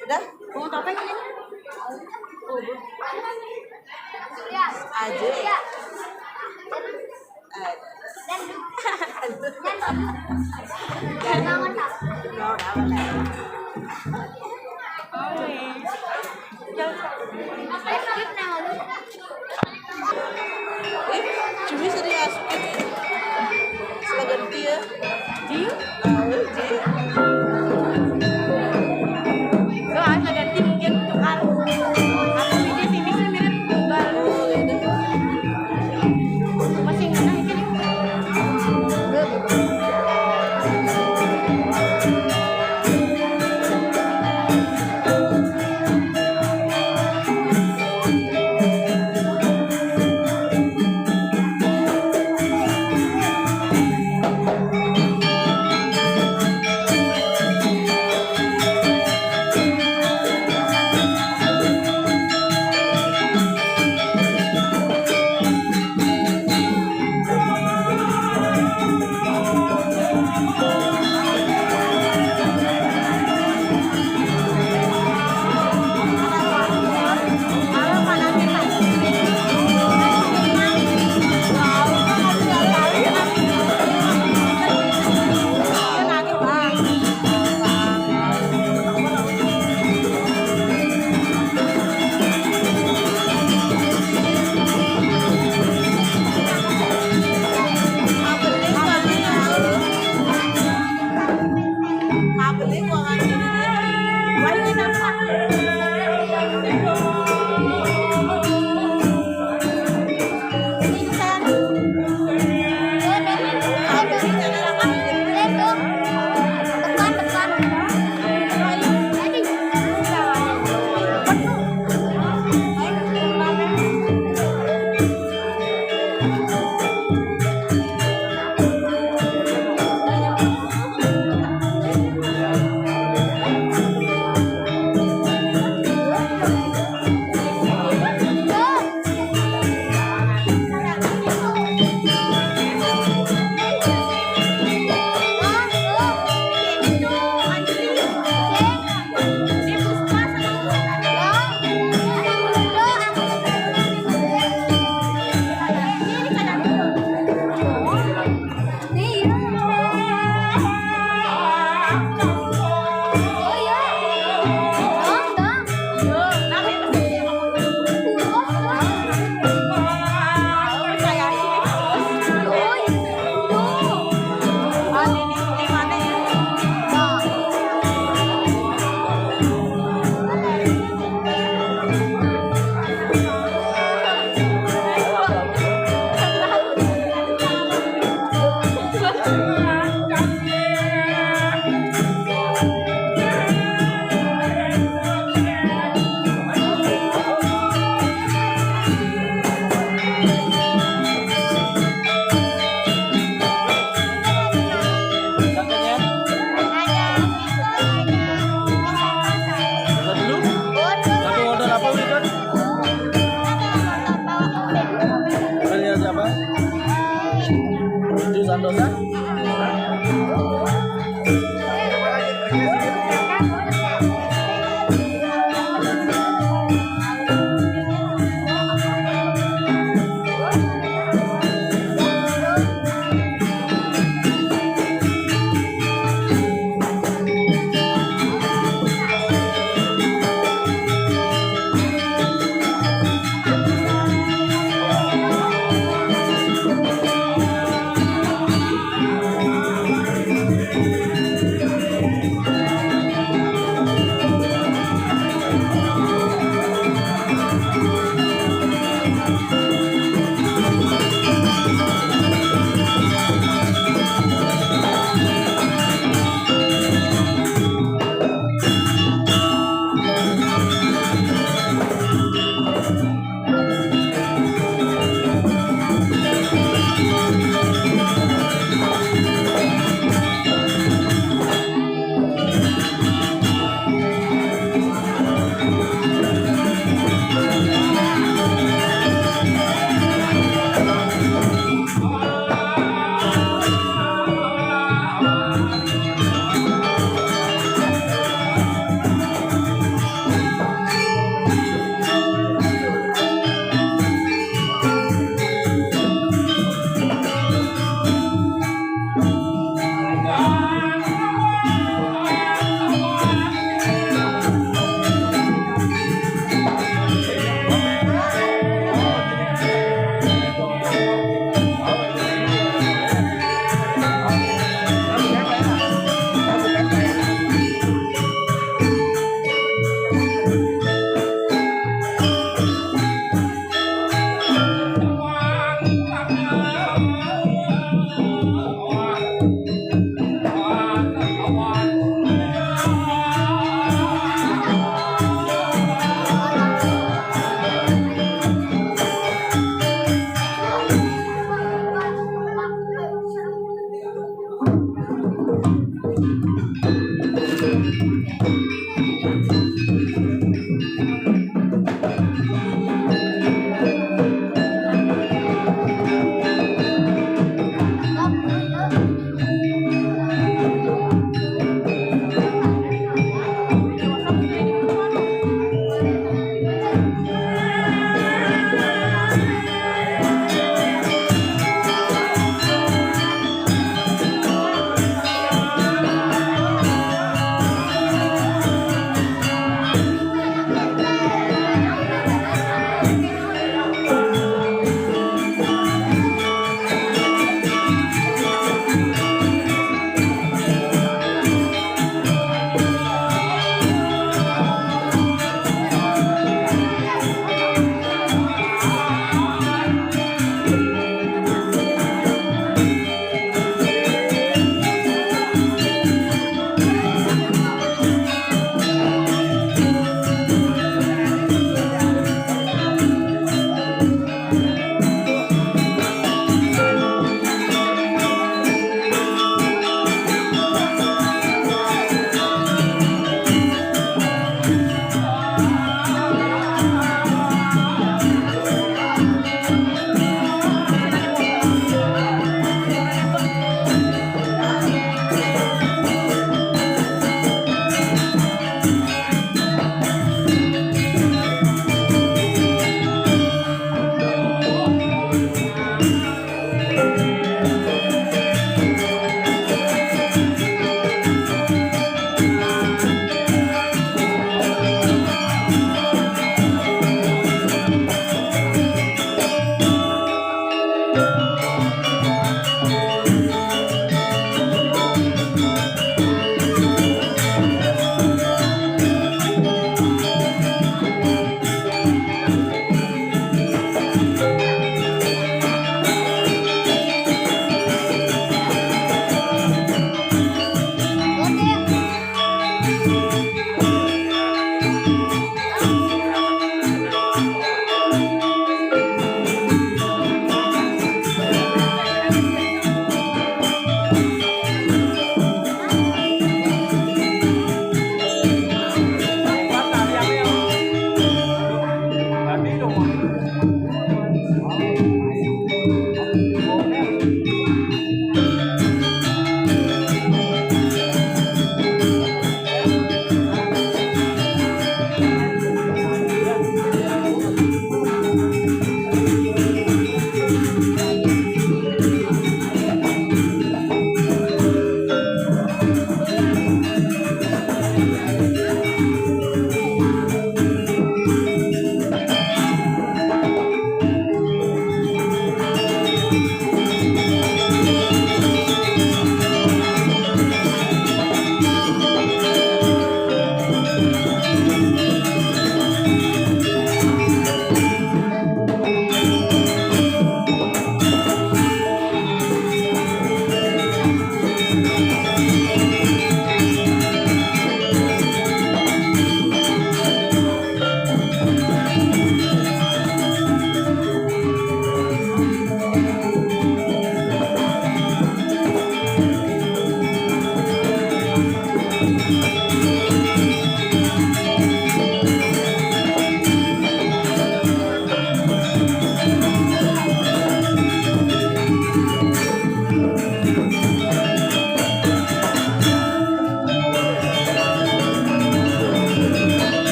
Udah? Mau topeng ini? Aja. Cumi serius. Sila ganti ya. Dia? Dia. Lo asal ganti mungkin tukar. Aku pilih sini sih mirip tunggal. Oh gitu. Masih mana ini?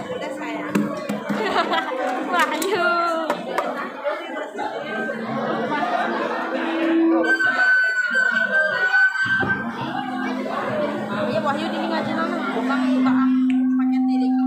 Udah sayang. Wahyu. Iya Wahyu ini ngaji nana. Bukan pakai tirik.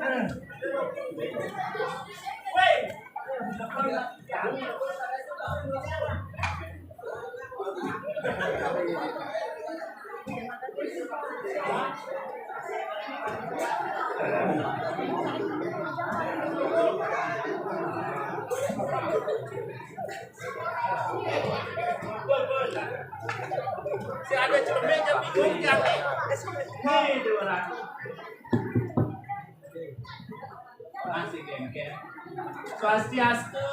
Si ada cermin yang bingung yang nih dua masih gengkel. Swastiastu.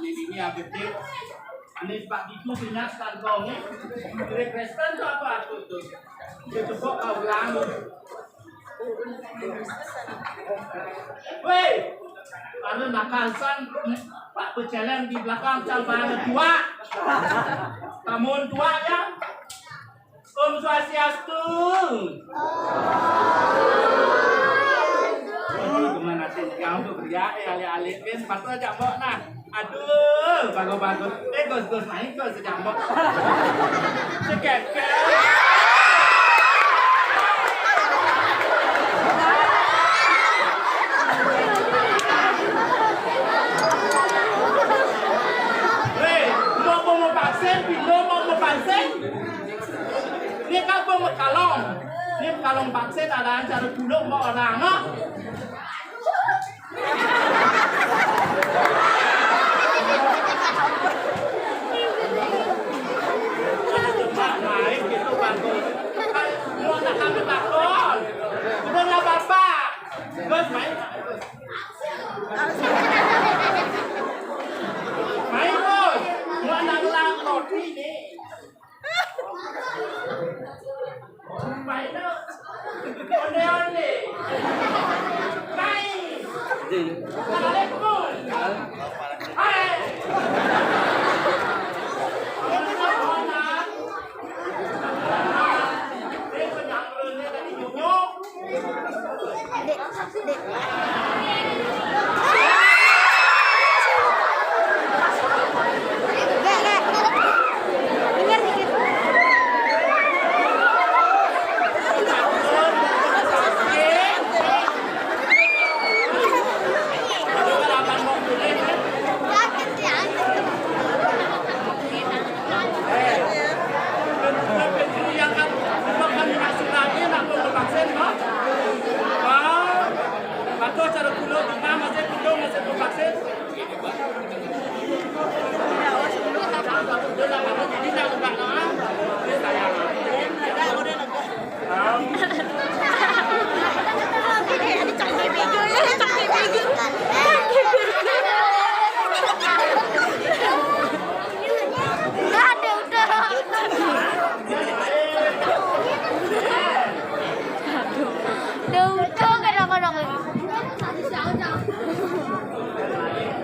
Ini update. Ini Pak Diku punya kantongnya. Requestan tuh apa tuh? Itu kok kau ulang. Woi, anu nakalsan Pak Pejalan di belakang calbana tua. Kamu tua ya? Om Swastiastu. Gimana sih kamu tuh kerja alih-alih kan sepatu aja mbok nah. Aduh, bagus-bagus. Gos naik gos sejak mbok. Sekek. Ini kampung Mekalong. Ini Mekalong Pakset ada acara gulung mau orang ah. Cepat naik gitu bagus. Mau nak kami takut. Udah nggak apa-apa. Gus main. Main Gus. Mau nak roti nih. Mày nó onde mày kalau lekun hai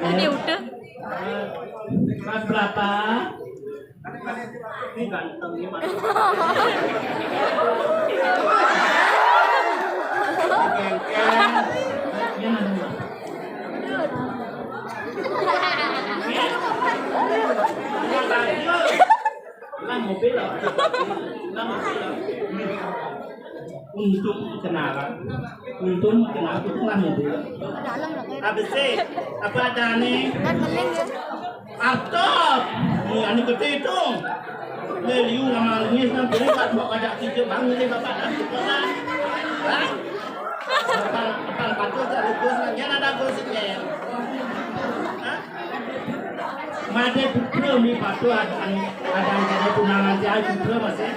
Ini udah. Kelas berapa? Ini ganteng ini mana? Mobil lah. Untung kenalan. Untung kenal itu lah mobil. ABC apa ada nih? Atop. Nih anu gede itu. Liu sama ini kan beli buat bawa ajak tiga bangun ni bapak dah sekolah. Hah? Apa patut ada bos lagi ada bosnya. Hah? Made putra ni patut ada tunangan dia putra masih.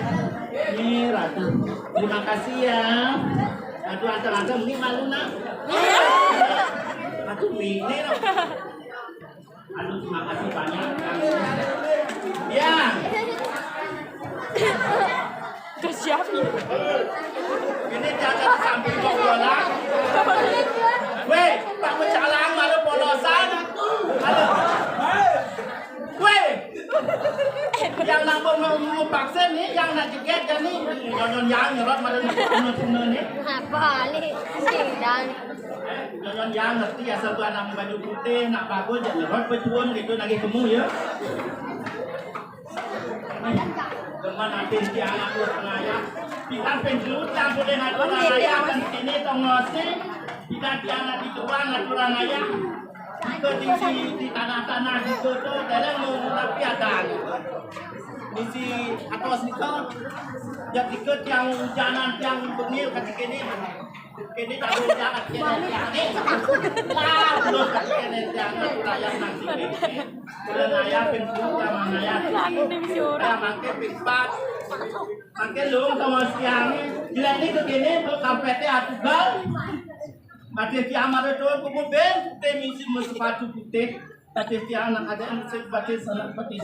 Ini Ratu. Terima kasih ya. Ratu antar-antar ni malu nak. Ratu ni loh. Aduh terima kasih banyak. Ya. Kesiapin. Ini jangan sambil kau bolang. Weh, Pak Pecalang malu polosan. Halo. Weh. Yang nak mau vaksin ni, yang nak tiket kan ni, nyon yang nyerot malu nyon ni. Apa ni? Sidang. Nyon yang ngerti asal tuan nak baju putih, nak bagus, jangan nyerot pecuan gitu lagi kamu ya. Teman nanti si anak lu tengah ya. kita penjuta boleh aturan ayah kan ini tongosnya kita tiada dituang aturan ayah jika di tanah-tanah itu tuh dalam mengurapi ada misi atas itu jadi ke yang hujanan yang benil ketika ini kini tak boleh jangan kini lah terus kini jangan rakyat nanti dan ayah penjuta mana ayah ayah makan pispat makan lu sama siang gila ini begini tuh kampetnya atugal Batis tiang mara tu aku ben temisi sepatu putih batis tiang anak ada yang batis anak batis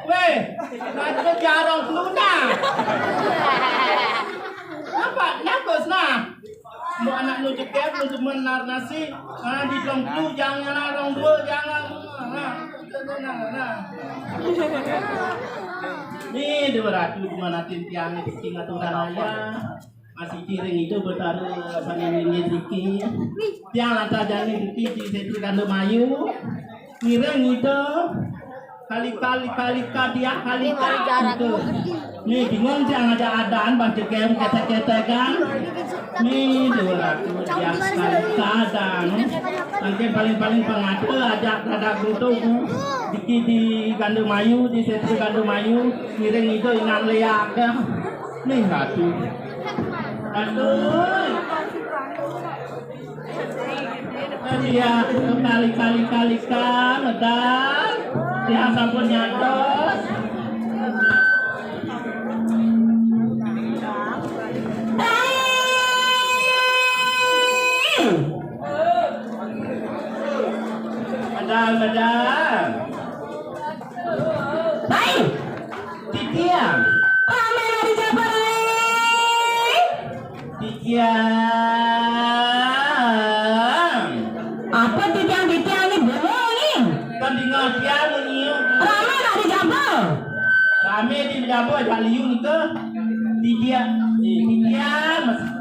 weh baca jarang luna apa nakos nah mau anak nu jekep nu menar nasi di dalam tu jangan orang dua jangan ni 200 di mana tiang ni tinggal tu raya masih kiring itu bertaruh sama ini rezeki tiang lantas jangan rezeki di situ kandu mayu kiring itu kali-kali dia itu nih bingung jangan ada adaan baca game kata-kata kan nih 200 dia sekali kadang nanti paling pengadu ajak ada grup di kandu mayu di situ kandu mayu kiring itu ingat leak nih satu aduh dia kali kan dan dia sampun nyatos madam baik titiang apa titiang ini belum nih kan tinggal tiang ini rame tak di Jambal rame di Jambal ada liung itu titiang masih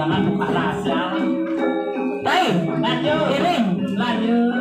jangan buka rahasia. Baik, lanjut. Kiring, lanjut.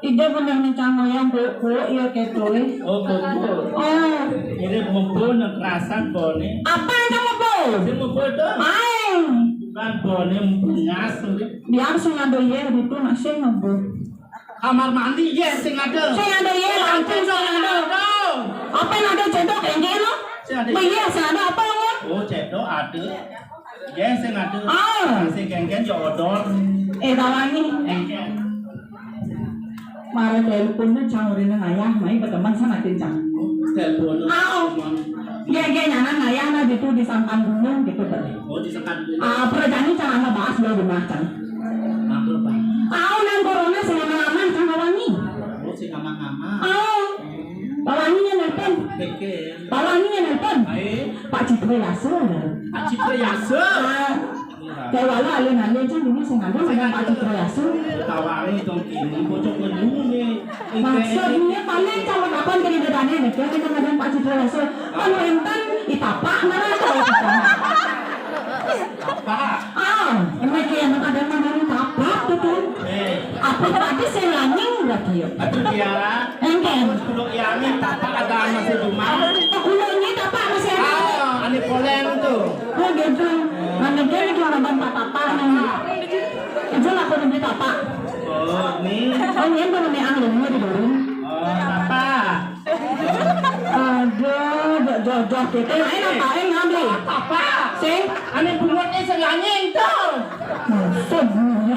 Ide bener nih cangoyang bu iya ketole. Oh, betul. Oh, Ini mumpul yang kerasan bone. apa yang kamu bu? Si mumpul tuh. Main. Bukan bone mumpul ngasih. Biar sing ada ye gitu nak sing bu. Kamar mandi ya sing ada. Sing ada ye langsung sing ada. Apa yang ada cedok yang lo? Iya sing ada apa yang lo? Oh, cedok ada. Ya sing ada. Ah. Sing geng-geng jodor. Tawangi. Geng-geng. Mare teleponnya cangurin ayah, mai berteman sama kencang. Telepon. Ge nyanan ayah na gitu di sampan gunung gitu tadi. Oh, disekan dulu. Perjani cangan ngebahas lo di macan. Apa, Pak? Nang corona selama aman cangan wangi. Oh, si ngama-ngama. Bawanginya nelpon. Keke. Bawanginya nelpon. Baik. Pak Citra Yasa. Pak Citra Yasa. Kayak wala alin can dulu sing ada dengan Pak Citra Yasa. Tawangi tong kini bocok menyu nih. Maksudnya paling kalau kapan kini bedanya nih, kita dengan Pak Citra Yasa. Kan enten itapak mana tahu kita. Apa? Emang kayak ada mana tapak tuh kan? Apa tadi saya langing berarti ya? Aduh dia. Engken. Kulo yang tapak ada masih rumah. Kulonnya tapak masih ada. Ani polen tuh. Oh gitu. Mana dia itu orang bapak tapak nih. Itu lah kalau beli tapak. Oh, nih. Oh ini yang belum anglingnya di dorong. Oh, tapak. Aduh, jodoh kita lain apa yang ngambil? Tapak. Sing, Ani bungatnya selanging tuh. maksudnya.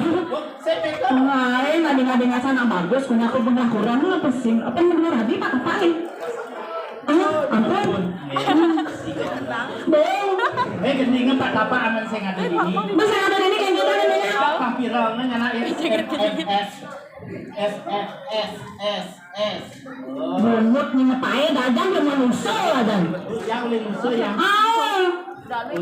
Saya betul. Lain ngading-ngading sana bagus, punya aku benar kurang lu apa sih? Apa yang benar hadi pak kepain? Ampun. Beng. Gendingan Pak Tapak aman saya ngadu ini. Bisa ada ini kayak gitu namanya. Pampirong nyana ya. S. Oh. Bungut nih ngepain dagang belum manusia dan. Yang oleh musuh yang. Oh, satu.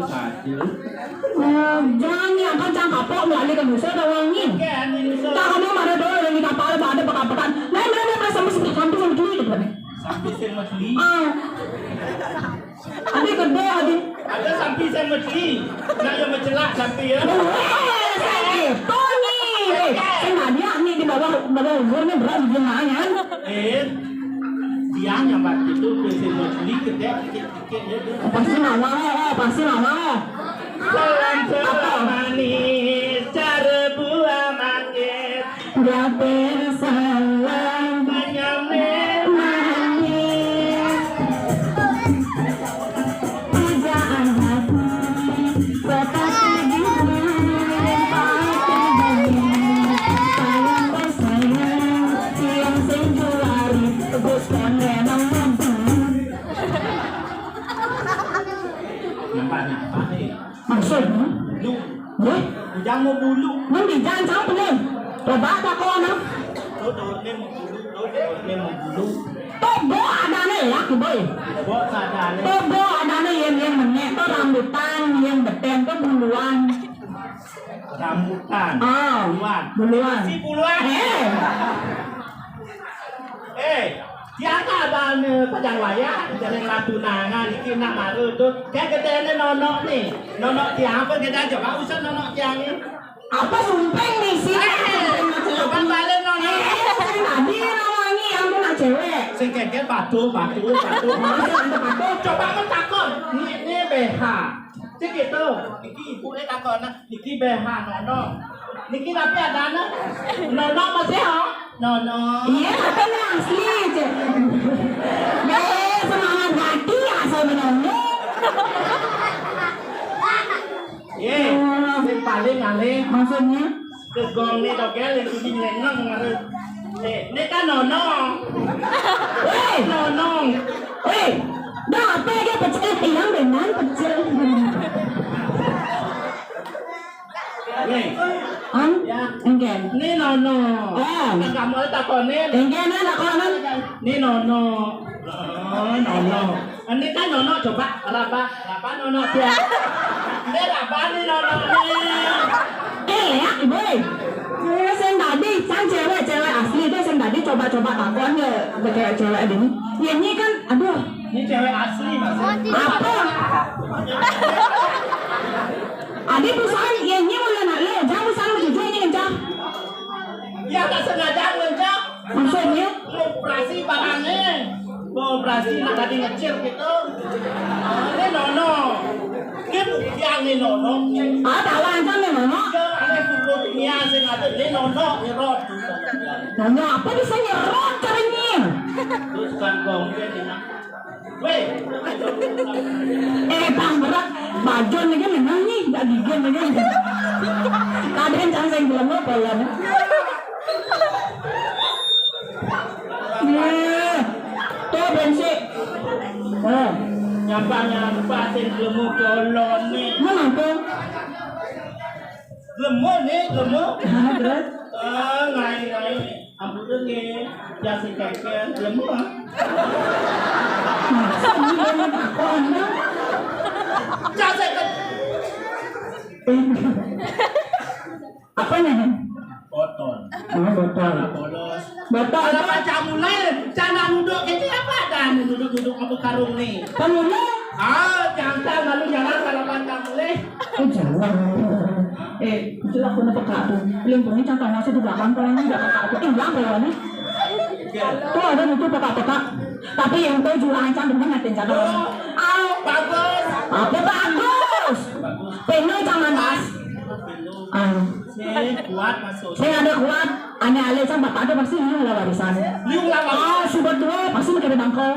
Jangan nih angkat jangan kapok melalui ke musuh ada wangi. Kan ini musuh. Jangan nih ada doa yang kita kapal ada pekan-pekan. Nah mereka sampai sampai dulu itu kan. Sampai saya mati. Ada gede ada. Ada sampai saya mati. Nak yang mencelak sampai ya. Tony, saya dia nih di bawah umurnya berat gimana? Dia yang waktu itu saya mati gede dikit ya. Pasti lama. Salam manis, cara buah manis. Dia bersalam Banyak manis. Pujaan hati seperti diberi pakai daging. Sayang bersayang yang sinjulari teguskan renang mampu. Nampak nih. Maksudnya? Lu, Weh, jangan mau bulu. nanti jangan tahu pening. Coba tak kau nak. Dodone mau bulu. Tobo ada nih laki boy. Bok sadane. Tobo ada nih yang menek tuh rambutan yang beten tuh buluan. Rambutan. Buluan. Si buluan. Tiada ada padang wayang jalan latu nangan iki nak maru tu. Kayak gedene nonok nih. Nonok tiang apa kita coba usah nonok tiang ni. Apa sumpeng nih sih? Coba balik nonok. Tadi nawangi yang nak cewek. Sing kengkel batu. Coba men takon. Ni BH. Cik gitu. Iki ibu takon iki BH nonok. Niki tapi ada nonok masih ha? Nonok. Iya, tapi asli aja. Semangat ganti asal menonok. Sing paling aneh Maksudnya? gegong ni dogel yang kuning lenong ngaruh. Ni kan nonong. Nonong. Dah apa dia pecel hilang dengan pecel. Enggen. Ni nono. Kamu takonin. Enggen ada kanan. Ni nono. Nono. Ini kan nono coba raba nono dia. Ini raba ni nono ni. Ya ibu. Sen tadi sang cewek asli itu sen tadi coba-coba takon ya cewek ini. Ini kan aduh. Ini cewek asli maksudnya. Apa? Adi perusahaan ini mulai nak le, jangan perusahaan menjual ini kencang. Ya tak sengaja ngencang. Maksudnya? Operasi barangnya. Operasi nak tadi ngecil gitu. Ini nono. Kita yang ini nono. Ada lancar nih nono. Ada fluidnya sing ada ini nono nyerot. Nono apa bisa nyerot caranya? Terus kan gongnya ini. Weh. Bang berat. Bajon nih kan memang nih. Gak gigit nih kan. Kadang jangan saya bilang apa ya. Tuh bensin. Nyapa sing lemu kolon nih. Mana tuh? Lemu nih, lemu. Terus? Ngai. Ampun nih. Ya si keken lemu ah. Jangan kan. Apa nih? Botol. Botol. Bolos. Botol. Kalau baca mulai, jangan duduk itu apa dan duduk apa karung nih. Kamu nih? Jangan lalu jalan kalau baca mulai. Jangan. Itu aku nak pakai tu. Lingkungan contoh masih di belakang kalau ini nggak pakai tu, hilang kalau ni. Tuh ada itu pakai. Tapi yang tu jual ancam dengan ngatain jangan. Bagus. Apa bagus? Penuh jangan mas. Kuat masuk. Saya ada kuat. Aneh alih sang bapak ada pasti ini lah warisan. Liung lah. Sudah dua pasti mereka bangkau.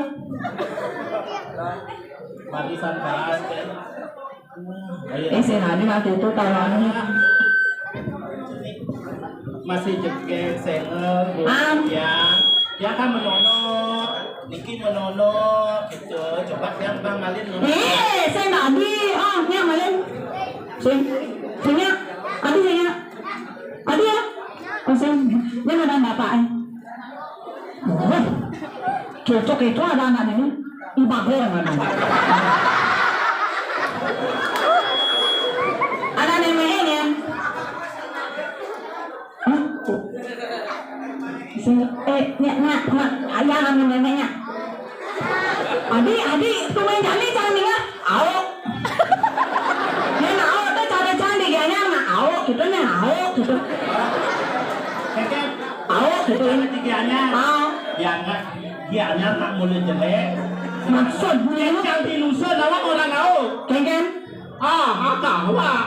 Warisan bahas. Saya nanti waktu itu tawaran. Masih jengkel sengel. Ya. Dia kan menonok. Niki menonok gitu. Coba yang Bang Malin. Saya nggak adi. Ni yang Malin. Saya. Adi saya. Adi ya. Saya. Dia ada bapak. Cocok itu ada anak ini. Ibadah yang mana? Ada neneknya. Ayah ambil neneknya. Adi, tu main jali jangan ingat. Awak. Dia nak awak tu cara cantik gayanya nak awak gitu ni awak gitu. Awak gitu. Tiga-tiganya. Dia nak mulai jelek. Maksudnya yang di lusa lawan orang awak. Ken. Awak.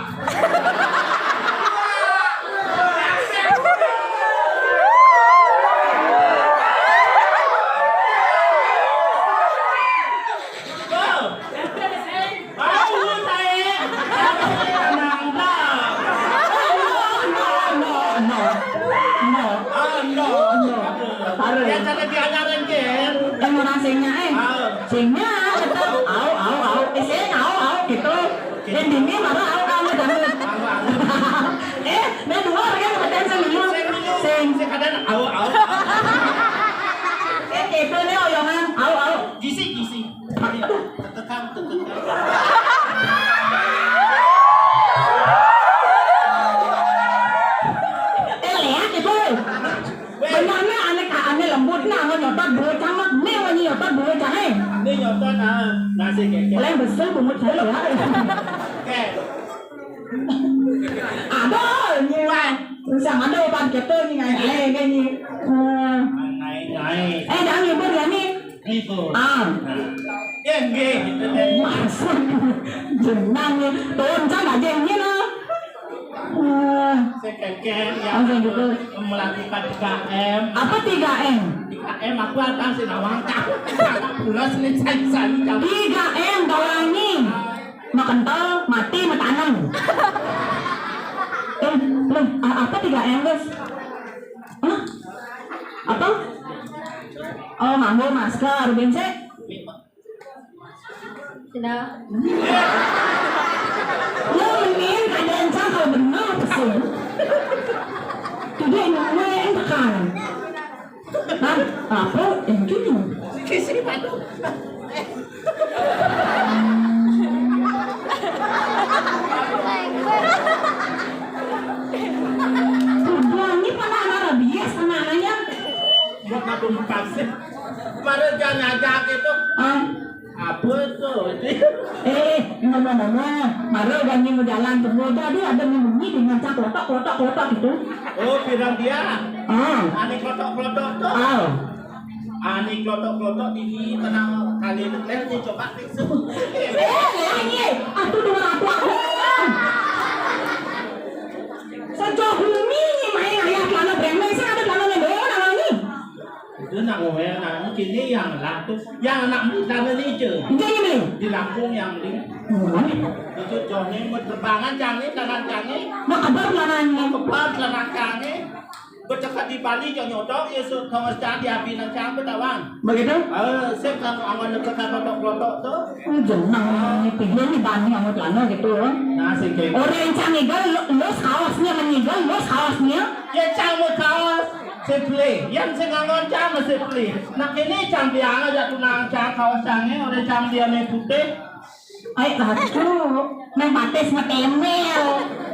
Singnya betul, au, saya au gitu. Dan dini baru au kamu jangan. Nah dua orang yang betul sing kadang au. Itu nih oyongan au. Gisi. Tekan. Lihat itu. Benernya aneh lembut nah nyotot dua camat nih wani nyotot dua jangan. Ini nyotot nasi keke. Oleh besar bumut saya ya. Ada nyiwan. Sang ada obat kita ni ngai ni. Ngai. Jangan nyebut ya ni. Itu. Enggak gitu deh. Masuk. Jenang ni. Turun jangan jeng ni lah. Sekeken yang melakukan 3M. Apa 3M? 3M aku akan sinawang tak. Pulas ni saya. 3M dawangi. Makental, mati, metanang. Apa 3M guys? Apa? Nganggo masker, bensin. Sudah. Mending ada yang cakap benar sih. Tidak namanya yang tekan. Apa? Yang gini. Kisi padu. Ini pada anak bias anaknya. Buat aku mempaksa. Kemarin dia ngajak itu. Apa itu? Ngomong-ngomong, Maro ganti mau jalan semua. Jadi ada yang bunyi dengan cak kotak gitu. Oh, pirang dia. Ah. Ani klotok-klotok tuh. Ah. Ani klotok-klotok ini tenang kali ini nih coba tiksu. Ini aku dua aku. Sejauh ini main ayah celana bremen sih ada celana lembek nama ini. Itu nak ngomel nak mungkin ini yang lah tuh, yang anak celana ini je. Jadi beli. Di Lampung yang beli. Itu johnny berterbangan canggih celana canggih. Mak kabar celananya. Kepal celana canggih. Bercekat di Bali jo nyodok ya so Thomas Chan di api nang cang betawan. Begitu? Saya kan awan dekat klotok-klotok tuh. Jenang ini pilih nih bani yang celana gitu. Nah, sih kayak Orang yang ngigal los kaosnya menyigal los kaosnya. ya cang mau kaos sepele, yang saya ngangon cang masih sepele. Nak ini cang biang aja tunang cang kaos cangnya, orang cang dia nih putih. Aduh, main batis ngetemel.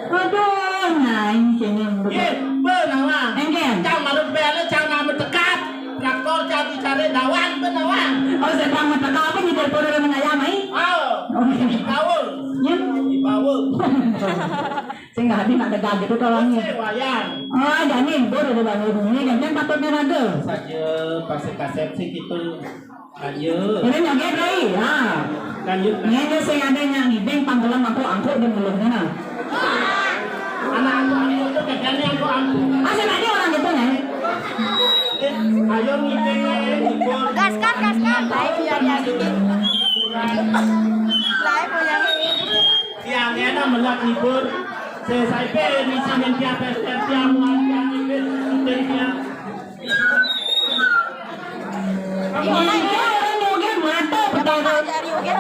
Aduh, nah ini sini. Ye, benawan. Enggen. Cang marut bela, cang nama dekat. Traktor cang dicari dawan, benawan. Oh, sedang meteka apa nih dari pura mengayam ai? Oh, di bawah, Ya. di bawah. Saya nggak ada nak dekat gitu tolongnya. Saya wayang. Oh, jadi baru ada bangun ini kan patutnya ada. Saja pasir kaset sih gitu. Ayo, Ini nyaget deh, ya. lanjut. Ini saya ada yang ngibeng panggilan angkut di mulutnya nah. Anak aku itu kayaknya aku. Asal ada orang gitu nih. Ayo ngibeng ngibor. Gaskan, gaskan. Live yang ini. Live yang ini. Yang enak melak ngibor. Saya di sini tiap tiap yang ngibor tentunya. Ini orang mungkin mata betul. Dari oke.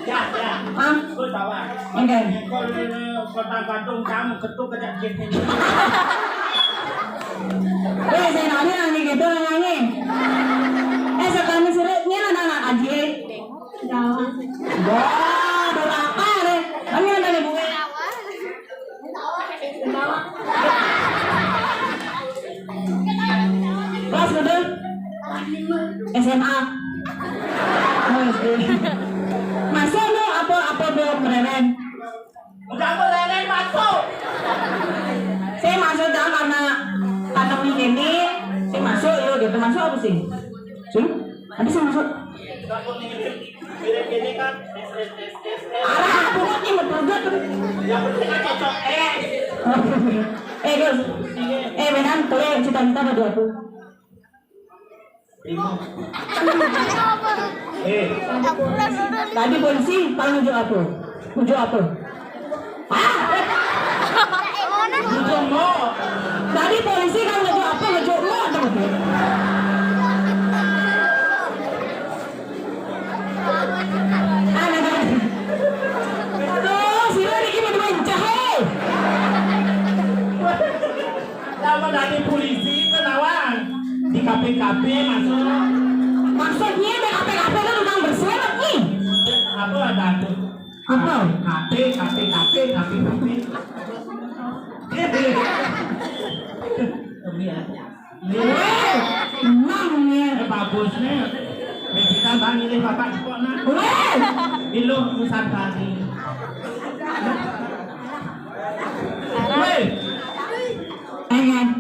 Ya, ya. Hah? Kau bawa. Oke. Kota Bandung kamu ketuk kejak gini. Saya nanya nih gitu nyanyi. Sekarang suratnya anak aja. Jawa. Wah, berapa deh? Kami ada nih bunga. Kelas berapa? SMA. Oh, SD. Masuk lo apa belum keren? Udah berani masuk. Saya masuk dah karena ini saya masuk yo gitu masuk apa sih? Sih? Ada sih masuk. Mirip gini kan. Arah aku ini betul tuh. Yang penting kan cocok Guys. Benar tuh cita-cita berdua tuh. Tadi polisi kalau nuju apa? Nuju apa? Nuju mo. Tadi polisi kalau nuju apa? Nuju mo atau apa? Tuh, sila ini gimana mencah? Lama dari polisi kenawan di KPKP masuk. Maksudnya BKP itu tentang bersurat nih. Apa ada tuh? Apa? KP. Emangnya. Bagus nih. Kita bang ini bapak kok nak? Ilu Nusantara.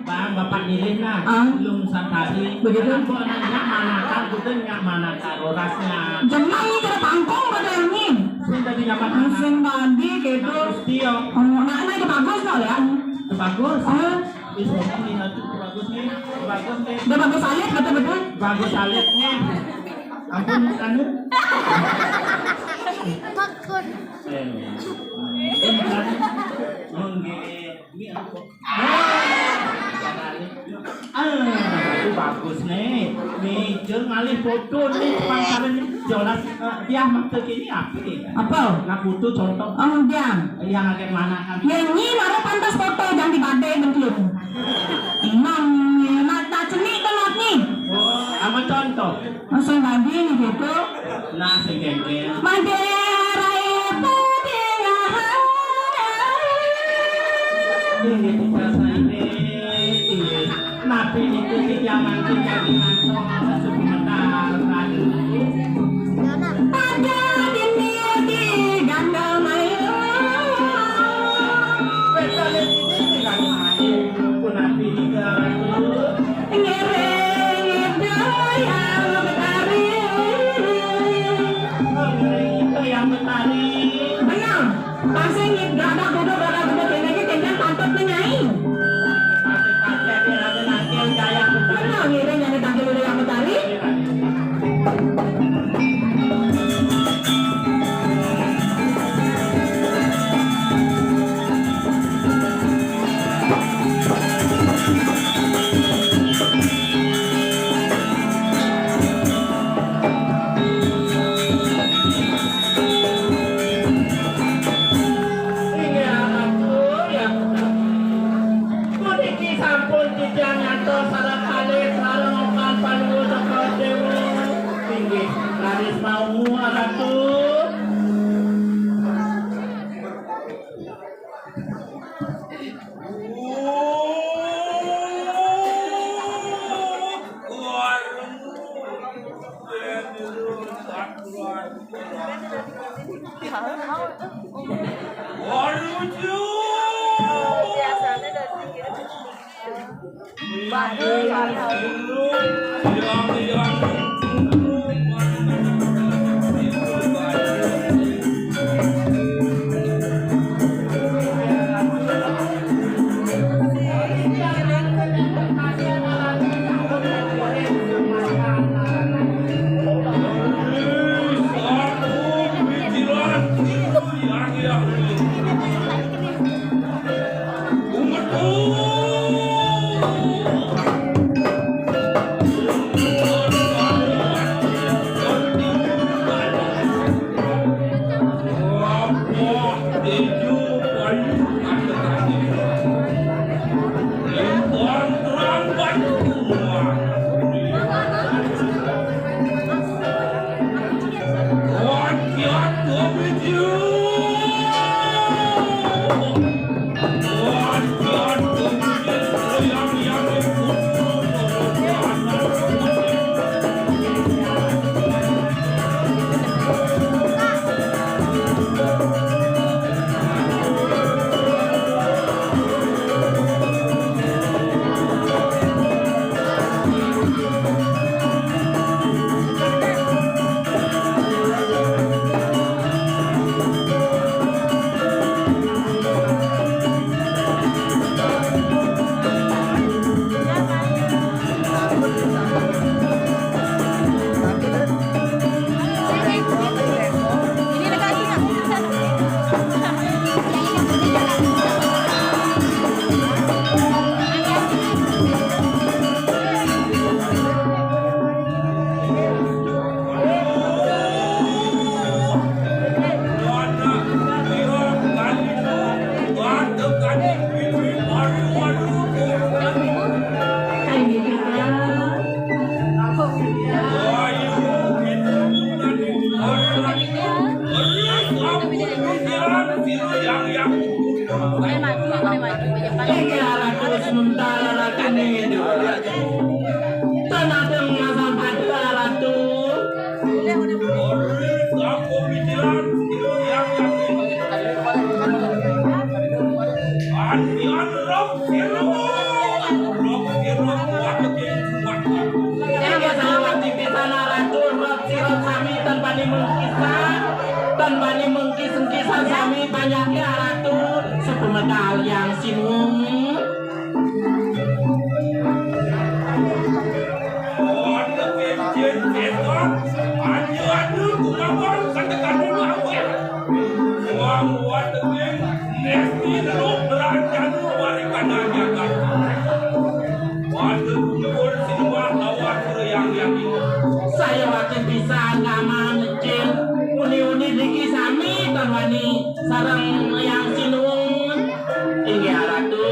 Bang bapak nilai lah. Ilu Nusantara. Begitu. Kok nggak manakan, betul nggak manakan orasnya. Jangan ini terpangkong pada ini. Saya tadi nyaman Musim tadi gitu. Tio. Nah itu bagus loh ya. Bagus. Bisa ini bagus nih. Bagus nih. Udah bagus alit betul-betul. Bagus alitnya. Ampun anu. Takut. Itu bagus nih. Nih, jangan ngalih foto nih pangkalan jelas dia maksud ini apa? Apa? Nah foto contoh. Dia. Yang agak mana kan? Ini mana pantas foto jangan dibadai bentuk. Imam, mata cenik telat nih. Oh, apa contoh? Langsung tadi nih gitu. Nah, segengkel. Madera itu dia. Ini bahasa ini. Nabi itu di zaman kita di kantong sesuatu mentar radio. Pada dunia di gandal mayu. Betul ini kan main. Pun Nabi juga. Ngereng itu yang betari. Itu yang betari. Benar. Pasti gak ada duduk ini kenyang pantat menyai. Benar ngiring yang ditanggil oleh yang betari. Yeah. sirot sami tanpa dimengkisan tanpa dimengkis-engkisan sami banyaknya ratu sepemedal yang sinung. Saya makin bisa ngamal ngecil uni-uni diki sami tanwani sarang yang sinung tinggi ratu.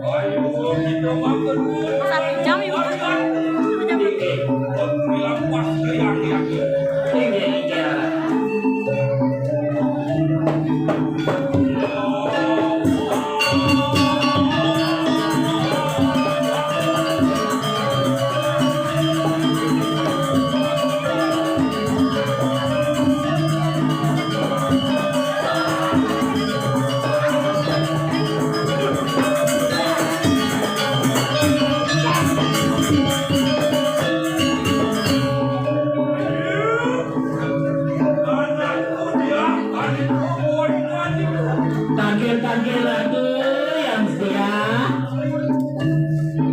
Ayo kita makan 1 jam ibu. 1 jam lebih. bilang pas yang tinggi ratu. Tangkil ratu yang setia.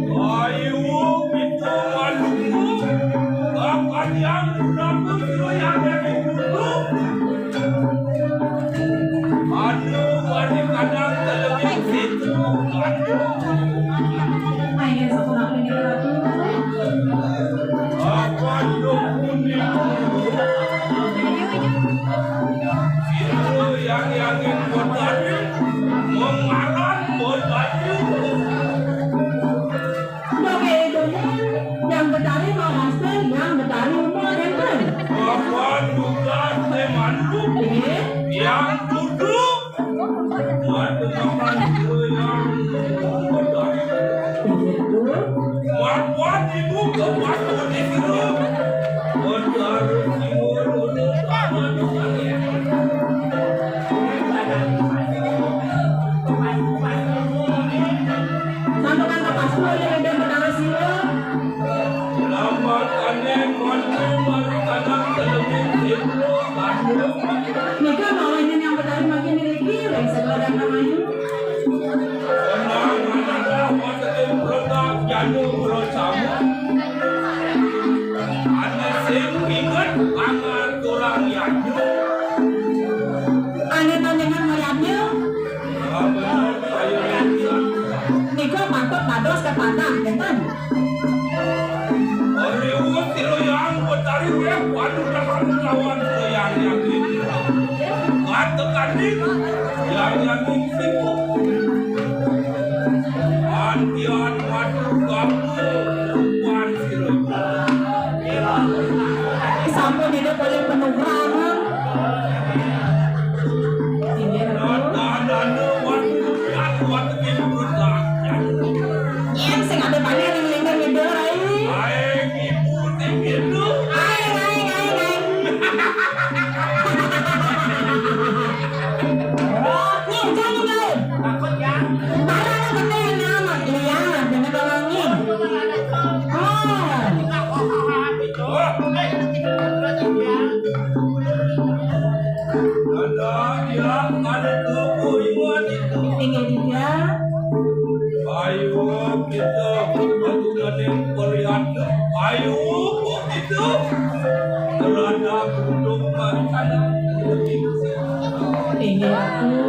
Ayo kita maluku akan yang menanggung yang itu. Aduh, kadang-kadang terlebih situ. Ayo sekolah ini ratu. Apa dong kuning? Itu yang buat tadi mengaran buat baju. Oke, yang bertani mau hasil, yang bertani mau enten. Apa juga temanku yang duduk buat makan yang bertani. Buat ibu ke waktu di situ. Buat harus timur untuk sama dengan Santukan ke pasku yang ada bertani sila. selamat ane mantu markanang terlebih itu bantu. Nika mau ini yang bertani makin miliki, yang segala namanya. Senang adalah masa produk janu berosamu. Ane sing ingat angan kurang yanyu. Ane tandengan melihatnya. Benar saya lihat. Nika mantap pados ke patah, enten. Riwut tiro yang betari ya waduh lawan yang ini. Kata kanding yang ini sibuk. Antian waduh kamu wan tiro. Sampun tidak boleh penuh rangan. Ini ratu. Dana waduh waduh ini berusaha. Yang sing ada banyak yang lingkar ngedorai. Baik ibu tinggi tu. Aing. Oh, nih jangan lain. Takut ya? Para na ganda yang nama. Iya, jangan balangin. Oh, Ada dia ada tubuh iwan itu. tinggal dia. Ayo kita batukan yang berian. Ayo itu terhadap gunung Marikana. Tinggal aku.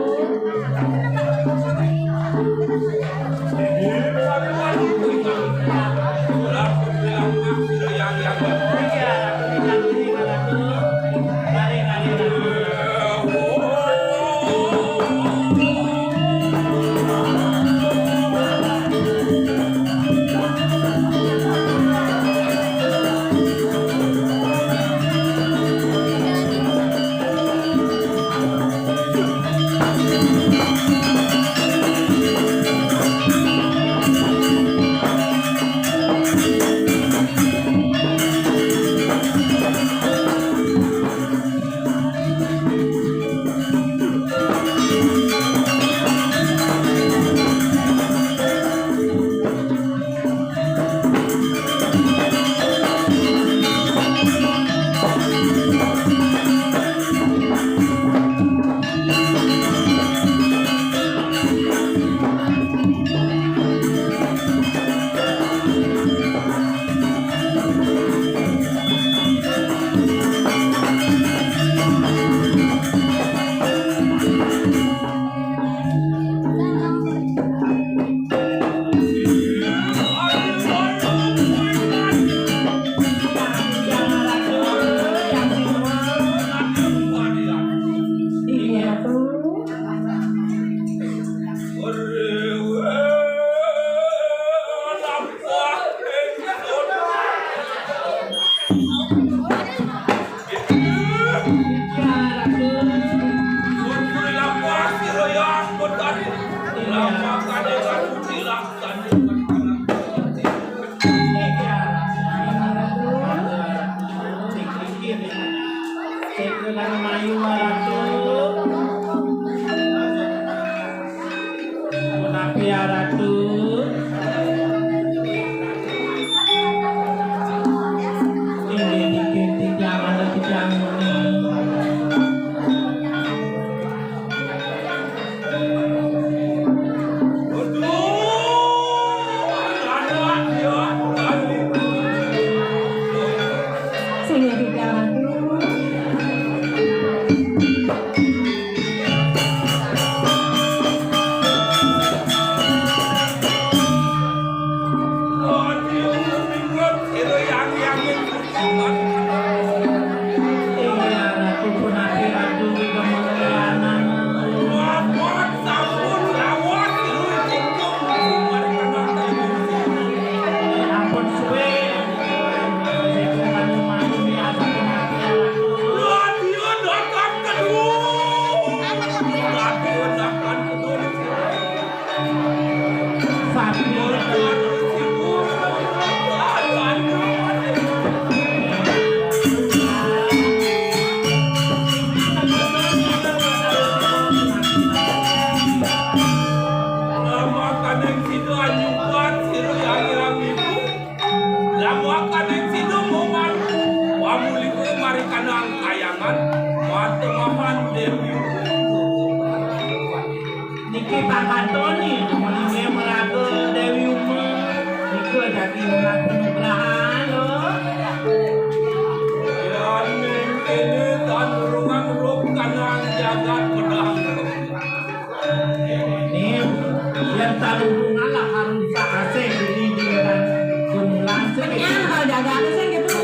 Niki Pakatoni, mulai meraga Dewi Uma, Niki jadi menang penugrahan loh. Yang ini dan urungan rup kanang jagat pedang. Ini yang tak hubungan lah harus asing jadi dengan jumlah Ya, kalau jaga aku sih gitu.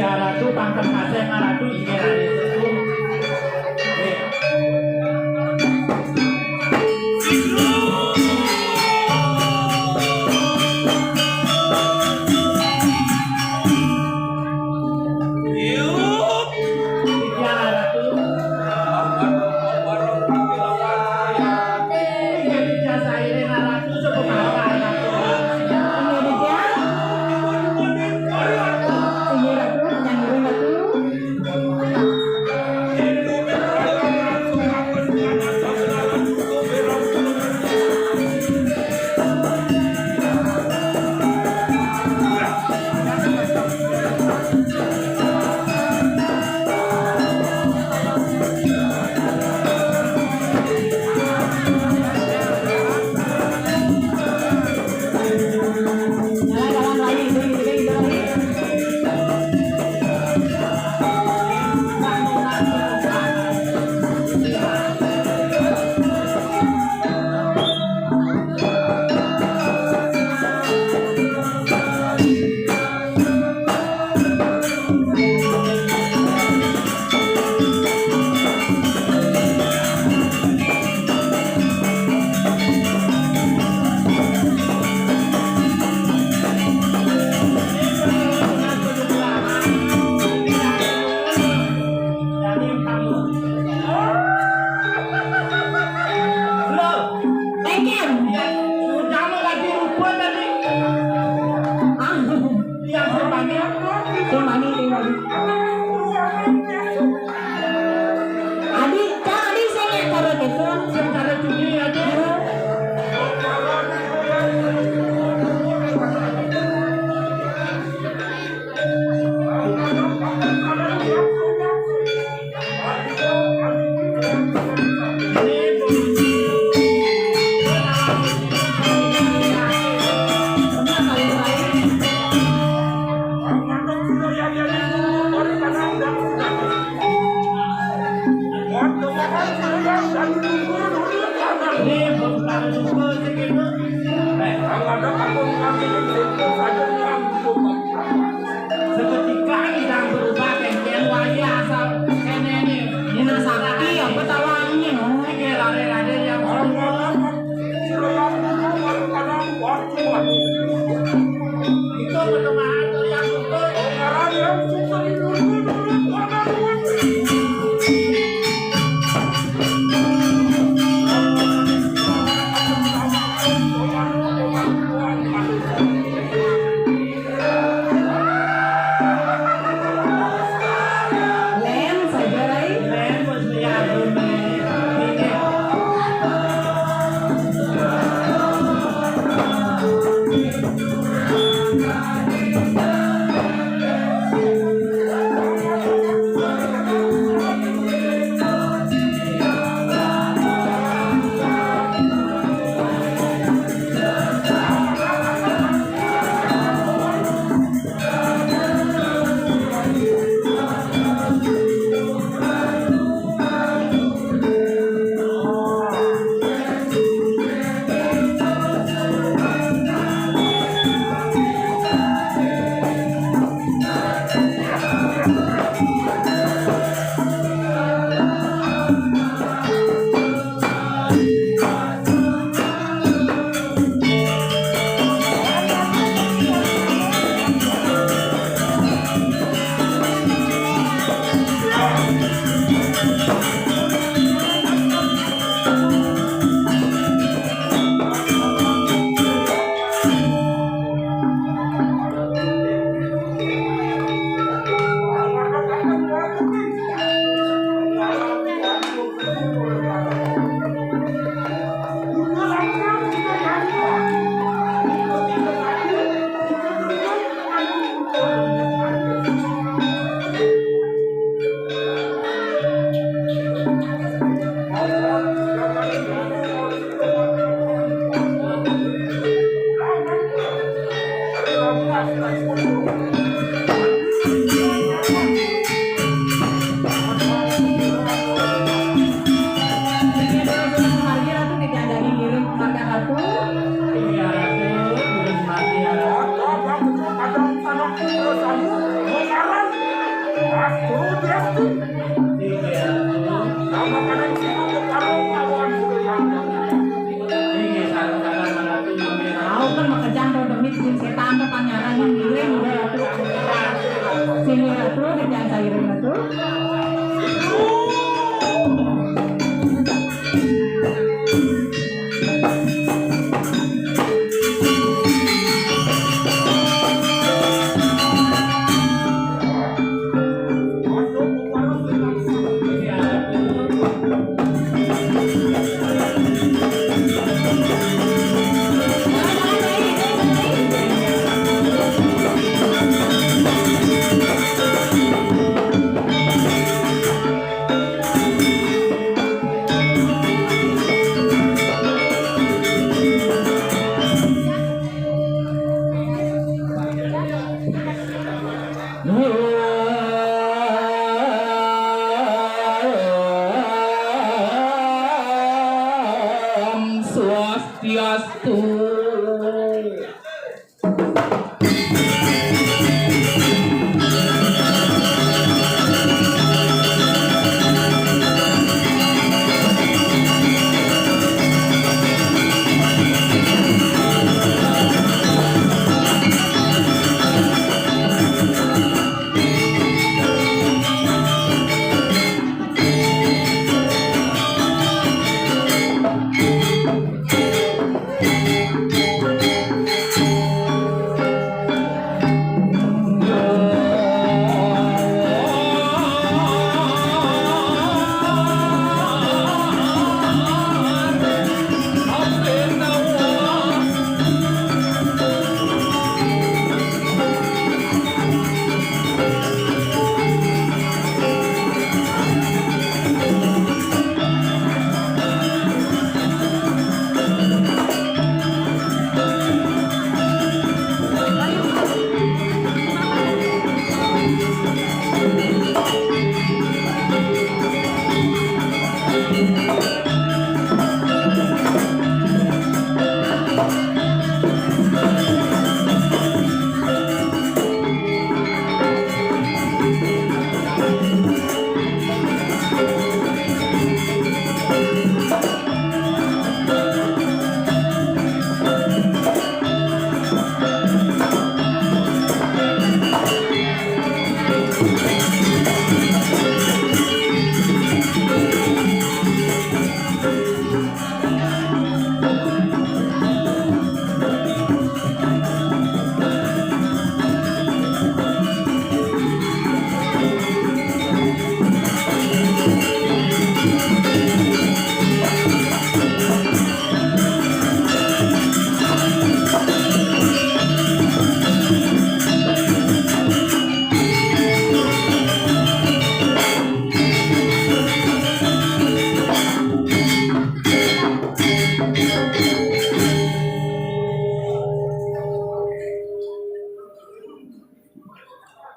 Ratu pangkat kasih ratu ingin Cuma ini tinggal. Adi, adi saya cara gitu, cara cuci aja. Seketika hilang berubah pengen wajah asal kene nih. Ini sakti apa tawangnya? Ini lare-lare yang sombong. Itu pertemuan yang betul. Lem saja, Rai. Len mesti ya ini.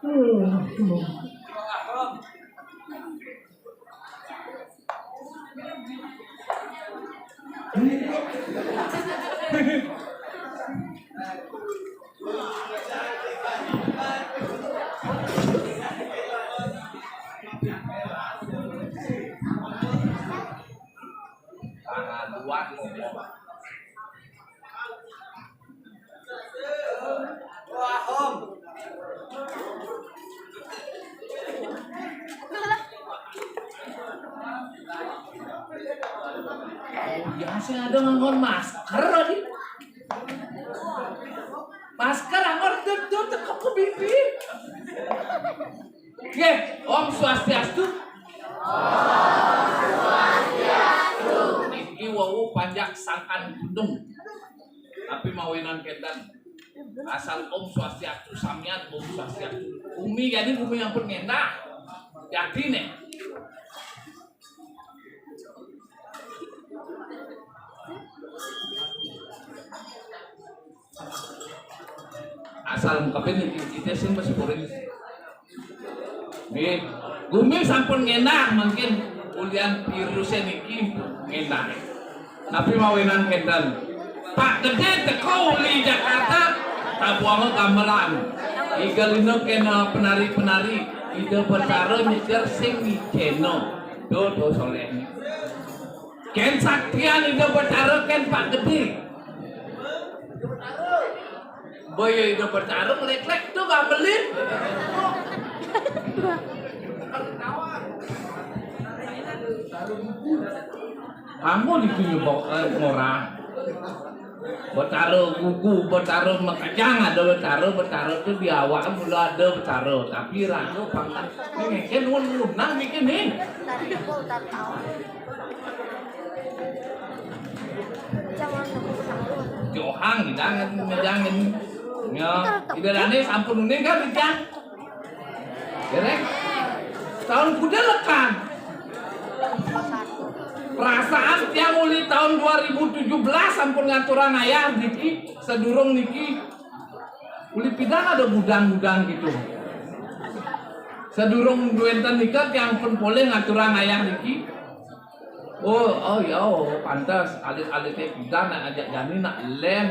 Tangan dua ngomong. Biasa ada nganggur masker lagi. Masker angor tuh tekep ke pipi. Oke, Om Swastiastu. Niki wawu panjang sangkan gunung. Tapi mawenan kedan. Asal Om Swastiastu samian Om Swastiastu. Bumi jadi bumi yang pun ngenda. Yakin nih. Asal mungkapin kita sih masih boring. Nih, bumi sampun ngena mungkin ulian virusnya niki ngena. Tapi mawenan kendan. Pak Gede teko uli Jakarta tabuang gamelan. Igalino kena penari-penari ide bertaro nyetir sing ngiceno. Do soleh. Ken saktian ide bertaro ken Pak Gede. Boyo itu bertarung lek-lek tuh gamelin. Kamu ditunjuk orang. Bertaruh kuku, bertaruh makajang ada bertaruh tuh di awak mula ada bertaruh. Tapi ragu pangkat ini kan lunang bikin nih. Johang jangan ya, ibaratnya sampun ini kan dijang. Derek. Tahun kuda lekan. Perasaan tiang uli tahun 2017 sampun ngaturan ayah niki sedurung niki uli pidang ada gudang-gudang gitu. Sedurung duentan nikah yang pun boleh ngaturan ayah niki. Oh ya, pantas alit-alitnya pidang nak ajak jani nak lem.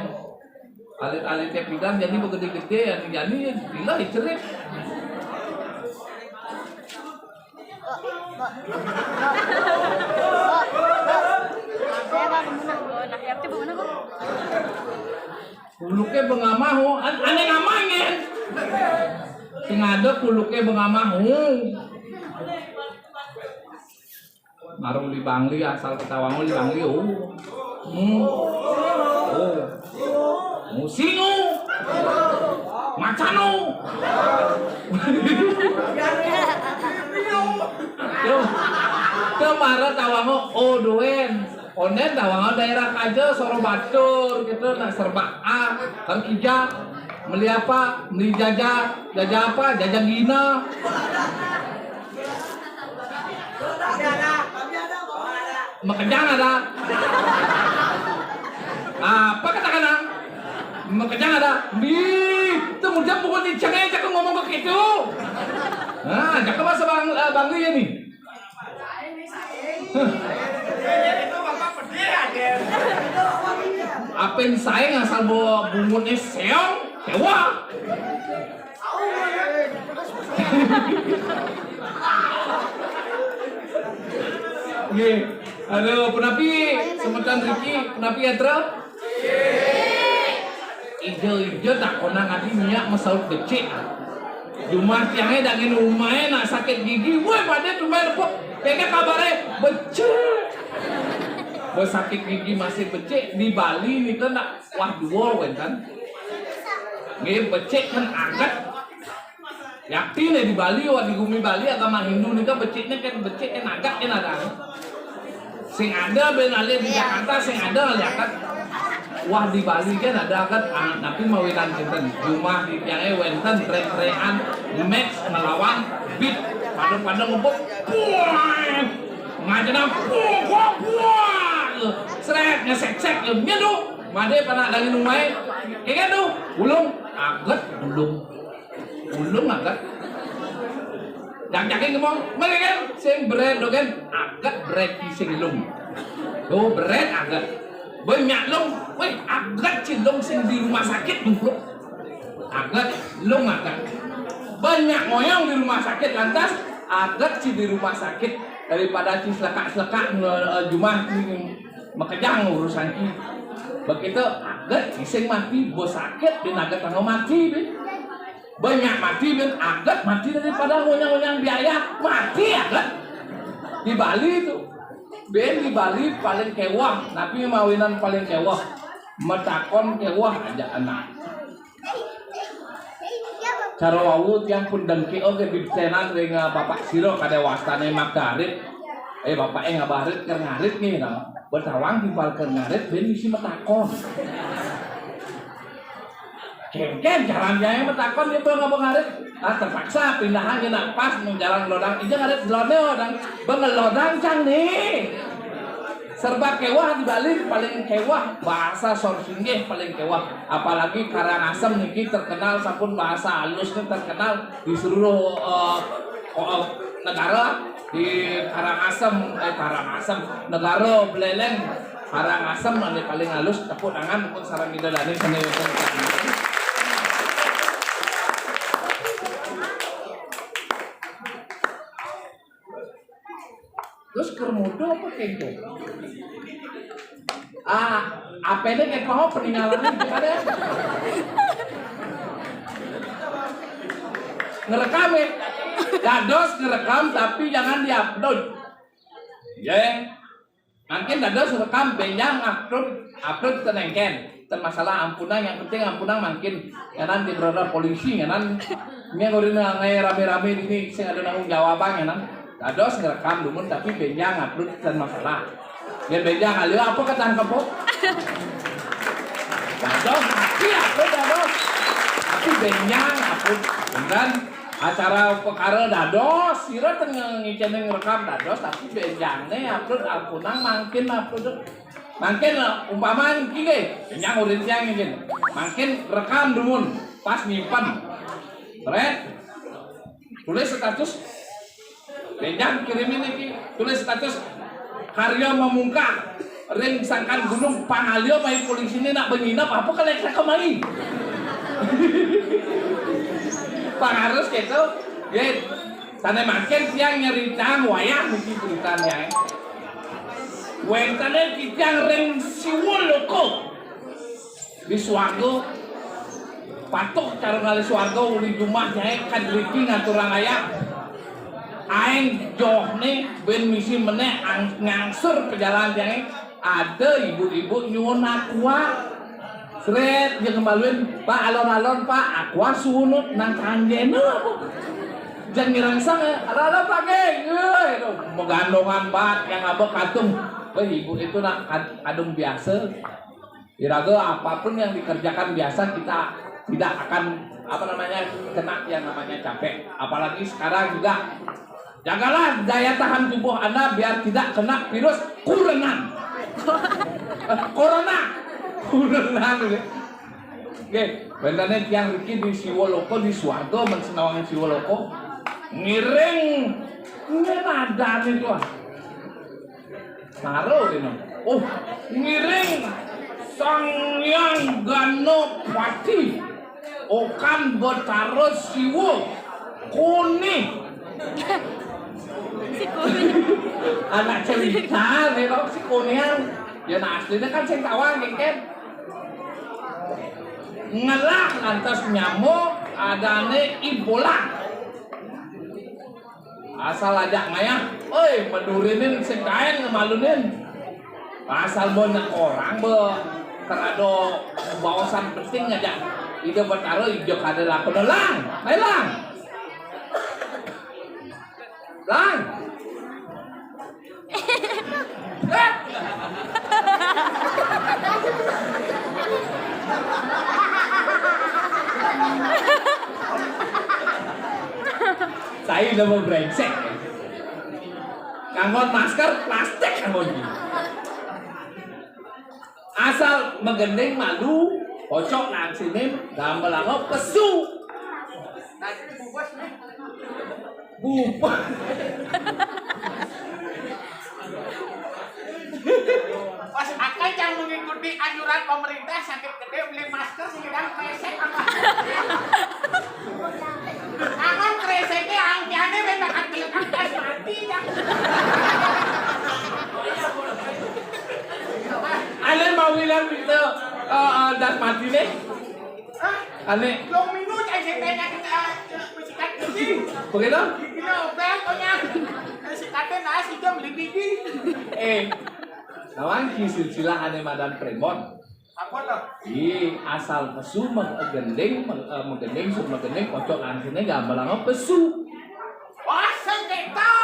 Alit-alitnya pidang jadi begede-gede yang jani bila cerit. Kuluknya bengamahu, aneh ngamangin. Sing ada kuluknya bengamahu. Marung di Bangli asal ketawangu di Bangli. Musingu. Macanu. Kemarin tawango doen. Onen tawango daerah aja Soro Batur gitu nak serba A, kerja, beli apa, beli jajah apa, jajah gina. Makejang ada. Apa katakan? Makejang ada. Temu jam pukul di cengai jangan ngomong begitu. Nah, jangan masa Bangli ya nih. Apen saya ngasal bawa bungunnya seong, sewa. Oke, halo penapi, semetan Riki, penapi ya terus. Ijo tak kona ngati minyak masaut becek. Rumah tiangnya daging rumahnya nak sakit gigi, woi pada rumah lepok. Kayaknya kabarnya becek. Bersakit gigi masih becek di Bali nih kan nak wah dua kan. Nggih becek kan agak. Yakin ya di Bali wah di bumi Bali agama Hindu nih kan beceknya kan becek kan agak kan ada. Sing ada ben ali di Jakarta sing ada lihat wah di Bali kan ada kan tapi mawilan kinten rumah di yang wenten trek-trekan match ngelawan beat pada ngumpul ngajana seret ngesek-sek lemnya tuh made pada lagi numai kayak tuh ulung agak ulung agak Yang ngomong, mereka sing bread dogen agak bread sing lung. Oh bread agak. Banyak lung, weh agak cilung sing di rumah sakit bro. Agak lung agak. Banyak moyang di rumah sakit lantas agak sih di rumah sakit daripada si selekak jumah makejang urusan ki. Begitu agak sing mati bos sakit dan agak tanggung mati bin. Banyak mati bin agak mati daripada moyang biaya mati agak. Di Bali itu Ben di Bali paling kewah, tapi mawinan paling kewah, metakon kewah aja anak. Cara wawut yang pun dengki oke bibtenan dengan bapak siro kada wastane magarit, bapak ngabarit keur ngarit nih, nah bertawang di bal keur ngarit ben isi metakon. Ken jalan-jalan metakon dia bang ngarit, terpaksa pindahan nak pas menjalan lodang ija ngarit lodang dan bengelodang cang nih. Serba kewah di Bali paling kewah bahasa Sorsinggeh paling kewah, apalagi Karangasem niki terkenal sapun bahasa halusnya terkenal di seluruh negara. Di Karangasem negara Beleleng Karangasem nanti paling halus tepuk tangan pun sarang midadani seni. Terus kermudo apa kengko? Apa ini kayak kau peninggalannya gimana ya? Ngerekam ya? Dados ngerekam tapi jangan diupload. Ya, mungkin dados rekam benjang upload tenengken. Termasalah ampunan yang penting ampunan mungkin ya nanti berada polisi ya nanti ngurin ngai rame-rame ini sing ada nanggung jawaban ya nanti. Dados ngerekam dumun tapi benjang upload dan masalah. Dan benjang alih apa ketangkep po? Dados tapi upload dados. Tapi benjang upload dan acara perkara dados sira teu ngicen ngerekam dados tapi benjangnya upload ampunang mungkin upload. Mungkin umpama gini, benjang urin siang ngicen. Mungkin rekam dumun pas nyimpen. Red. Tulis status benjang kirimin iki tulis status karya memungkap ring sangkan gunung Pangalio main polisi ini nak menginap apa kalian saya kemari pangarus gitu ya sana makin siang nyeritaan wayang mungkin ceritanya wentane kijang ring siwul loko di swarga patuh cara ngali swarga uli jumahnya kan liki ngaturang ayam aing joh nih ben misi meneh ngangsur ke jalan yang ada ibu-ibu nyuwun aqua sret jeung kembaluin Pak alon-alon Pak aqua sunut nang kanjena jangan ngirangsang ada pake itu megandongan bat yang abah katung ibu itu nak kadung biasa kira-kira apapun yang dikerjakan biasa kita tidak akan kena yang namanya capek apalagi sekarang juga. Jagalah daya tahan tubuh Anda biar tidak kena virus corona. Oke, bentarnya tiang Riki di Siwoloko di Swargo mensenawangin Siwoloko ngiring ngenadan itu naruh ini. Oh, ngiring Sangyang Ganopati Okan Betaro Siwo Kuni anak cerita nih si kuningan ya aslinya kan sing tawang gengken ngelah lantas nyamuk adane Ebola asal ajak maya medurinin sing kain ngemalunin asal banyak orang kerado bawasan penting aja itu bertaruh hijau kada lakon lang saya udah mau brengsek nganggon masker plastik nganggon asal menggendeng malu kocok nang sini dalam melangop kesu Bubur. Pas akan yang mengikuti anjuran pemerintah sakit gede beli masker sedang kresek apa? Aman kreseknya angkiannya memang akan gelap mati dah. Ale mau bilang gitu das mati nih. Ale. Long minggu cek-ceknya kita bersikat gigi. Begitu? Kita obat punya bersikatnya nasi jam beli gigi. Nawan silsilah ane madan premon. Apa tuh? Asal pesu menggendeng kocok langsungnya gambaran pesu. Wah, sengketo.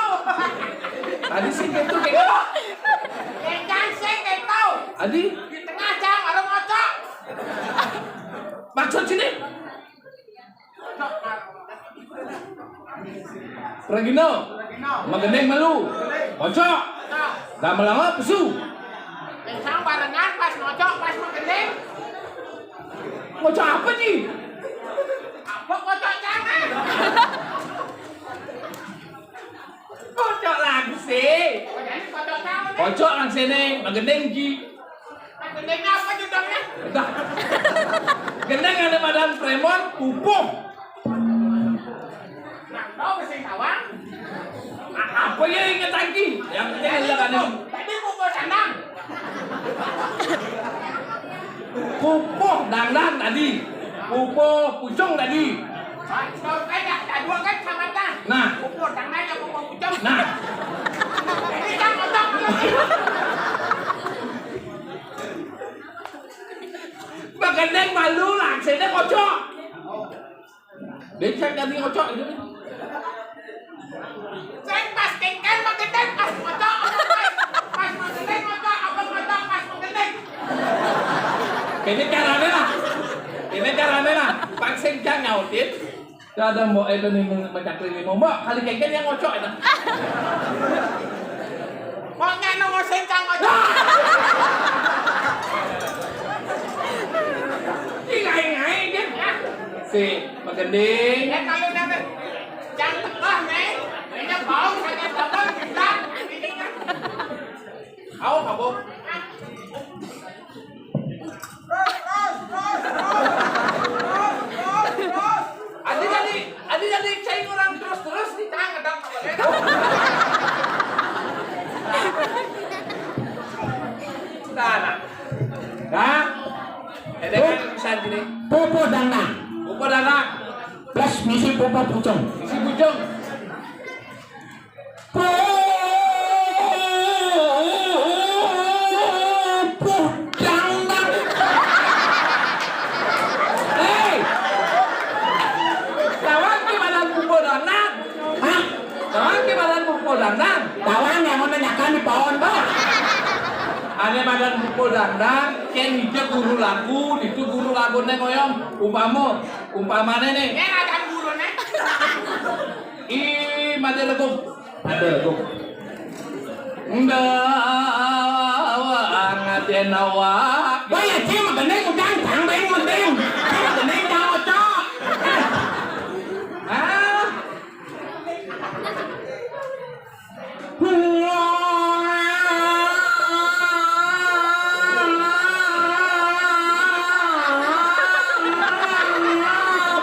Tadi sih gitu kayak Jangan sengketo. Adi Di tengah jam orang ngocok. maksud sini. Regino, menggendeng melu, kocok, gambaran pesu. Kencang barengan pas ngocok pas menggendeng. Kocok apa sih? Apa ngocok jangan? Kocok langsung. Jadi ngocok jangan. Kocok langsung nih, menggendeng ji. Menggendengnya apa judulnya? Dah. Gendeng ada madan premon pupung. Tahu mesin tawang? Apa ya ingat lagi? Yang penting lihat ada Tadi pukul sandang. pupuk dangdang tadi. Pupuk pucung tadi. Tahu kayak ada dua kan sama dah. Nah, Pukul tangan yang pukul pucung. nah. Ini kan ngocok lagi. Gendeng malu langsung dia kocok. Dia cek tadi kocok itu. Saya pas kengken menggendeng pas ngocok. Pas menggendeng ngocok apa ngocok pas menggendeng. Ini caranya lah. Pak Sengcang nyautin. Ada mau itu nih mencakri nih mau kali kengken yang ngocok itu. Mau nyano ngosen cang ngocok. Ingai kan? Si menggendeng. Kalau nanti jam tengah nih, ini bau sangat double kita. Ini kan. Au kabuk. Adi jadi cai orang terus nih tangan dong. Nah, ada kan bisa gini. Popo dangdang Buka darah, plus misi popo pucung. isi bujung. Popo dangdang. Hei, kawan gimana pukul dandan? Hah? Kawan gimana pukul dandan? Tawang yang mau nanyakan di pohon bawah. Ada badan pukul dandan, ken hijau guru lagu, itu guru lagu nih koyong, umpamanya nih. Ini ada guru nih. Mati lagu. Nggak tenawa. Bây giờ chứ mà cái này cũng đang thẳng bên mình đi. Chứ mà cái này đâu cho. Ah,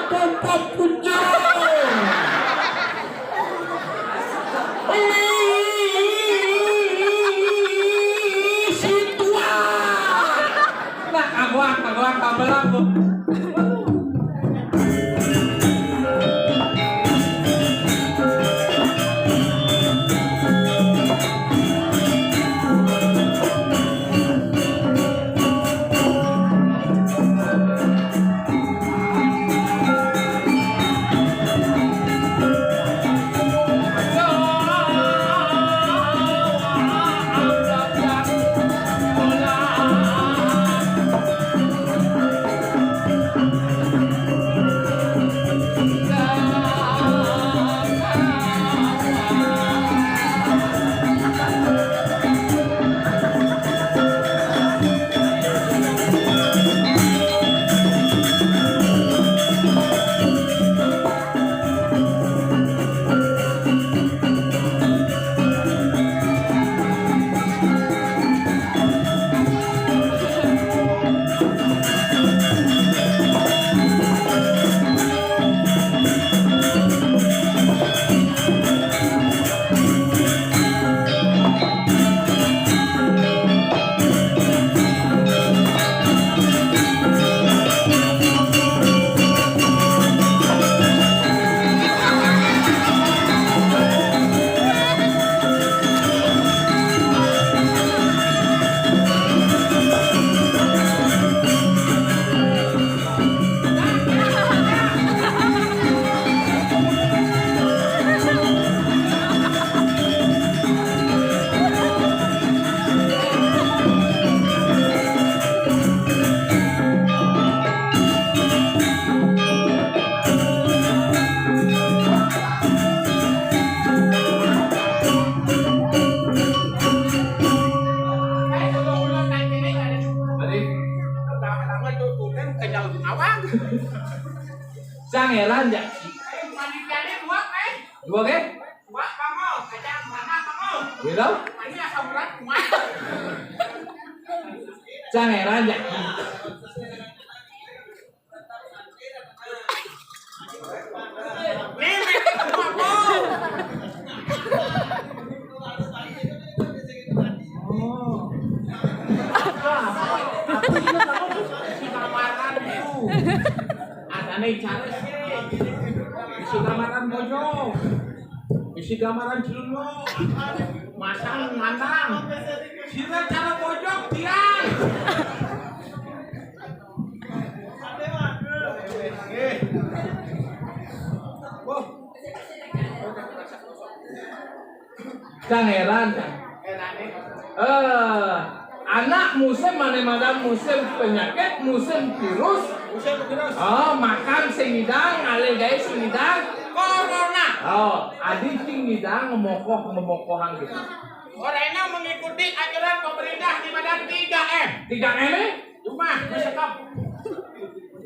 Popo pucung. Si tua. nak aku Cangeran ya. Panitianya dua, Dua ke? dua kamu, kacang mana kamu? Gitu? Ini asam berat kuat. Cangeran ya. Nih, semua kau. Si kamaran itu. Ada nih cara si kamaran bojong. Isi kamaran cilunyo. Masang mandang. Sira cara bojong tiang. Cangeran. Anak musim mana musim penyakit, musim virus. Makan singidang, ale guys singidang. Corona. Adik singidang ngemokohan gitu. Orangnya mengikuti anjuran pemerintah di badan 3M. 3M eh? Cuma mesekap,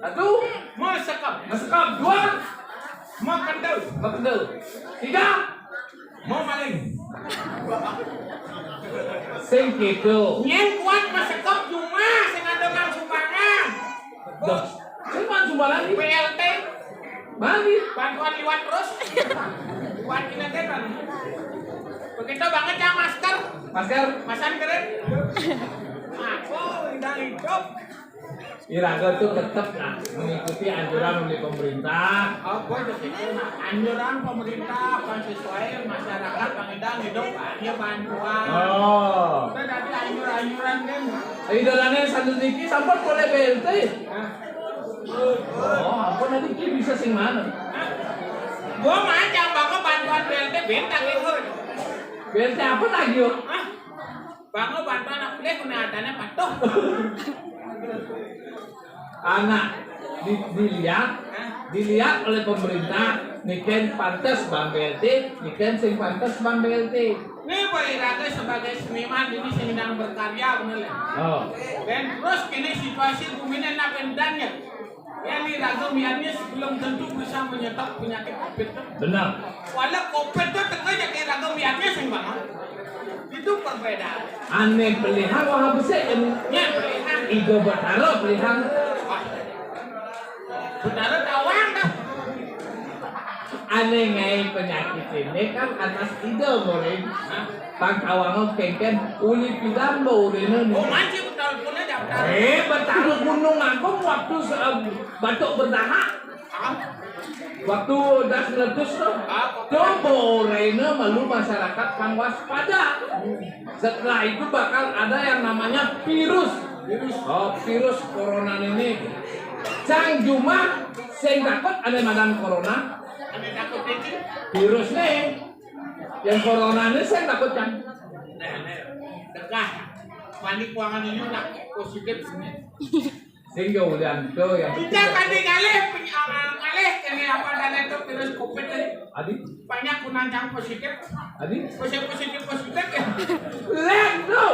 Satu, mesekap, mesekap. Dua, mengkendel, mekendel. Tiga, mau maling. sing gitu. Yang kuat mesekap cuma sing dengan sumbangan. Dos. Sing man sumbangan ini. BLT, Mandi. bantuan liwat terus. Buat ini kan. Begitu banget ya masker, Masker. masan keren. Aku udah hidup. Iraga tuh tetap lah mengikuti anjuran oleh pemerintah. Oh, gue anjuran pemerintah kan sesuai masyarakat pengedang hidup hanya bantuan. Oh. Kita tadi anjuran kan. Idolanya satu diki sampai boleh BLT. Oh, apa nanti ki bisa sing mana? Gue macam banget bantuan BLT bintang itu. BLT apa lagi yo? Banget bantuan aku deh kenatannya patuh. Anak dilihat oleh pemerintah, niken pantas bang BLT, niken sing pantas bang BLT. Ini Pak Iraga sebagai seniman ini sedang berkarya bener. Oh. Dan terus kini situasi bumi nak pendangnya. Yang Iraga biarnya belum tentu bisa menyetop penyakit COVID. Benar. Walau COVID itu tengahnya Iraga biarnya sing banget. Itu perbedaan. Aneh pelihan wah besar ini. Ya pilihan. Igo bertaruh pelihan. Saudara tawang dah. Aneh ngai penyakit ini kan atas ide morin. Pangkawangan kengken uli pidam lo urine. Oh manci betul punya daftar. Bertaruh gunung agung waktu batuk berdahak. Waktu das meletus tuh. Coba urine malu masyarakat kan waspada. Setelah itu bakal ada yang namanya virus. Virus corona ini. Cang cuma sing takut ada madan corona. Ada takut ini. Virus nih. Yang corona ini saya takut kan. Tegah. Panik kuangan ini nak positif sebenarnya. Sehingga udah tuh yang Kita kali ngalih kini apa dan itu virus COVID ini. Adi, Banyak kunancang positif. Adi, Positif ya. let go.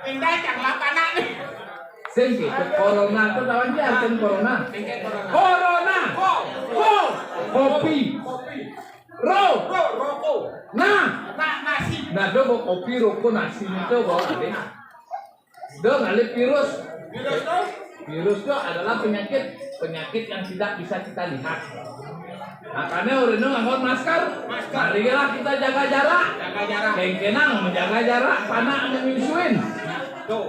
Pindah yang lapangan nih. Sehingga corona itu lawan jangan corona. Tinggal corona. Corona, kopi, Rokok. nah, Nasi. nah do bawa kopi, rokok, nasi itu bawa ade. Do ngalih virus. Virus tuh. Virus itu adalah penyakit yang tidak bisa kita lihat. Makanya urino ngangkut masker. Marilah kita jaga jarak. Jaga jarak. Kengkenang menjaga jarak, panak menyusuin. Tuh.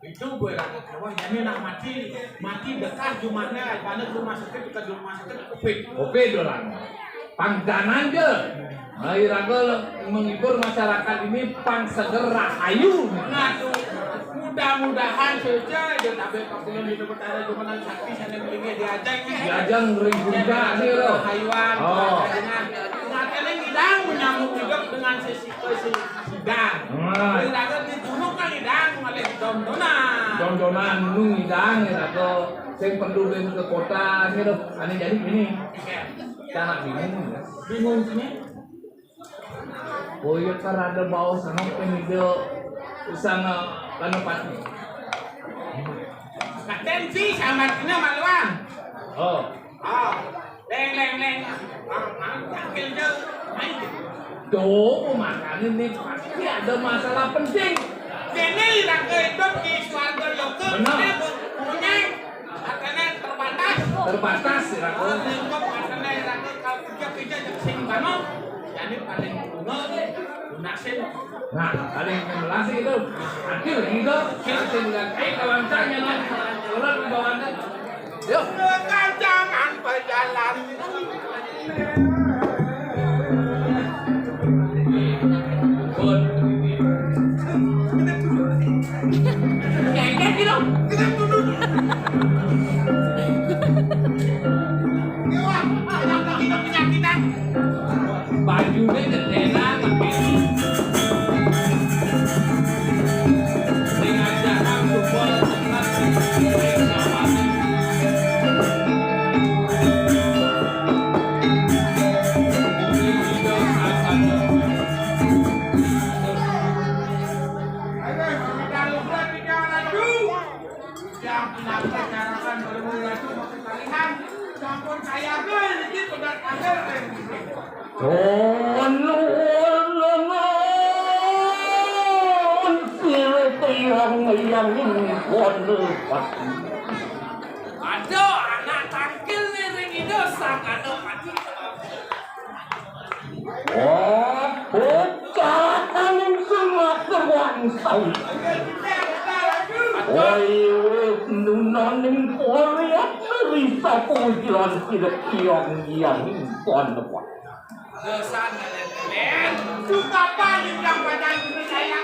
Itu gue rasa bahwa jadi nak mati dekat jumatnya pada rumah sakit dekat rumah sakit COVID. Oke doang. Pangdanan je. Air raga menghibur masyarakat ini pang segera ayu. Nah tuh mudah-mudahan saja dia tapi kapulun di tempat ada jumalan sakti sana belinya diajak Diajang ribuja sih lo. Haywan. Oh. Ngatele ngidang menyambut hidup dengan sesi sidang. Air raga ditunuk kan ngidang malah dondonan. Dondonan nu hidang raga sing penduduk ke kota gitu. Aneh jadi gini. Sangat bingung ya. Bingung sini. Oh iya karena ada bau sama penido sana kanopati. Katen sih sama kena maluan. Oh, Leng. Cakil je. Tuh, makanya ini pasti ada masalah penting. Kini raga hidup di swarga loka. Benar. Punya katanya terbatas. Terbatas ya, Rako. Lingkup katanya raga kalau kerja yang sing banget. Jadi paling bunga lunasin. Nah, ada yang melasi itu. Adil gitu. Kita bilang, kawan saya lah. Orang di bawahnya. Yuk. Jangan berjalan. Kayak gitu. Bajunya jendela tapi dengan cara kubur tempat campur saya gitu dan akhir Aduh, anak tangkil nih ring itu sangat mati. Dosa kalian. Suka paling yang badan saya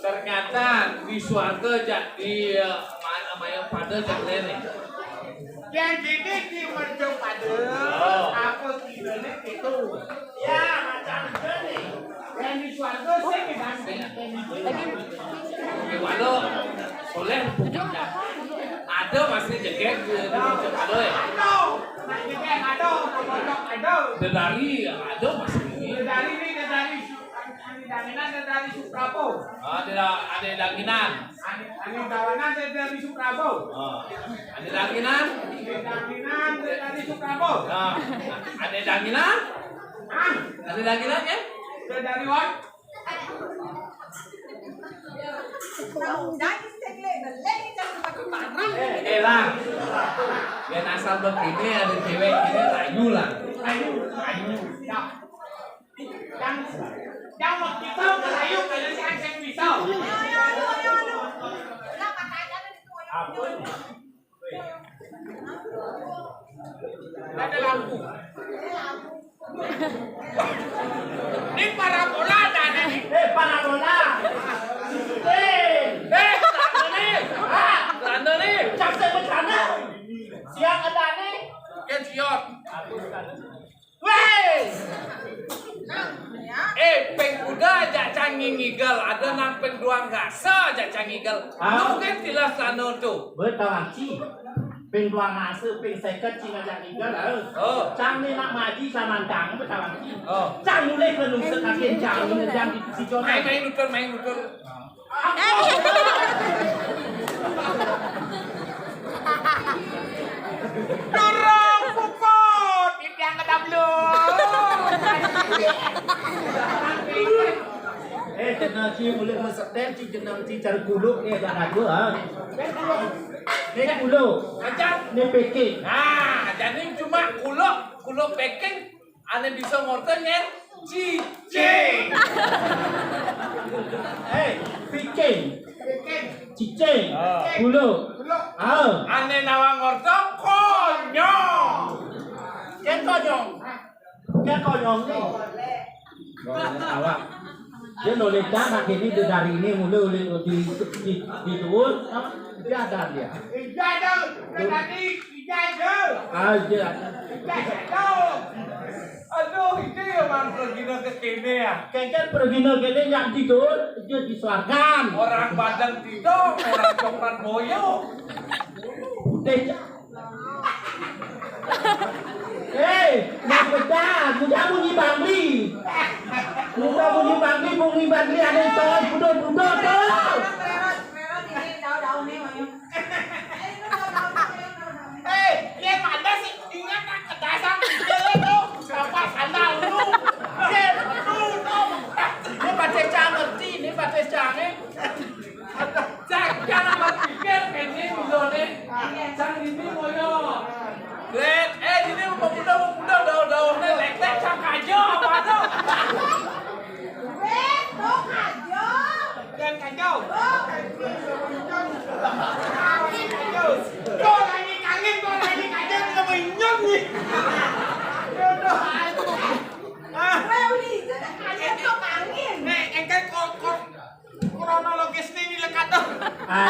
Ternyata di surga jadi Maya pada jadi nih. Yang gini di mercung pada apa kiranya itu. Ya macam ini. Yang di surga saya dibanding. Waduh, boleh ada masih jegek di mercung pada ya. Ada. Dari ada masih ini. Dari Suprapo. Ada danginan. Ani dawanan dari Suprapo. Ada danginan. Dari Suprapo. Ada danginan. Ada danginan ya? Dari what? Lah, yang asal begini ada cewek ini layu lah. Yang waktu itu melayu kalian si Aceh pisau. Ada lampu. Ini parabola dan ini. Parabola. Kerana ni, Capek bencana. Siang ada nih. kan siot. Weh. Peng kuda aja canggih ngigel, ada nang peng duang gasa aja canggih ngigel. Lu kan tilas sana tu. Bertawanci. Peng dua ngase, peng seket cina jadi gal. Cang ni nak maji sama cang bertawanci. Cang mulai kenung sekatin cang ni jam di si Jona. Main nutur. Dorong pukul. Ini yang ada belum. Jenang ci mulai mesetel ci jenang ci cari kuluk dah ada ha. Ni kuluk. Macam Ni packing. jadi cuma kuluk packing, ane bisa ngortenya cicing. Packing. Cicing. Kuluk. Ane nawang ngorto konyong. Ken konyong. Ken konyong ni. Awak. Dia noleh dah ini dari ini mulai di turun. Dia ada dia. Ijado. Tadi ijado. Dia. Ijado. Aduh, ini emang pergi ke sini ya. Kengken pergi negeri yang tidur, dia disuarkan. Orang badan tidur, orang coklat boyo. Nak bedah, mudah bunyi bangli. Mudah bunyi bangli ada toy, budo tu. Dia mana sih? Dia kan kedasan dia tu. Siapa sandal lu? Dia tu. Ni baca cang ngerti, ni baca cang ni. Jangan berpikir ini dulu nih. Jangan ini boyo. Ini mau muda daun nih lek cak aja apa ada.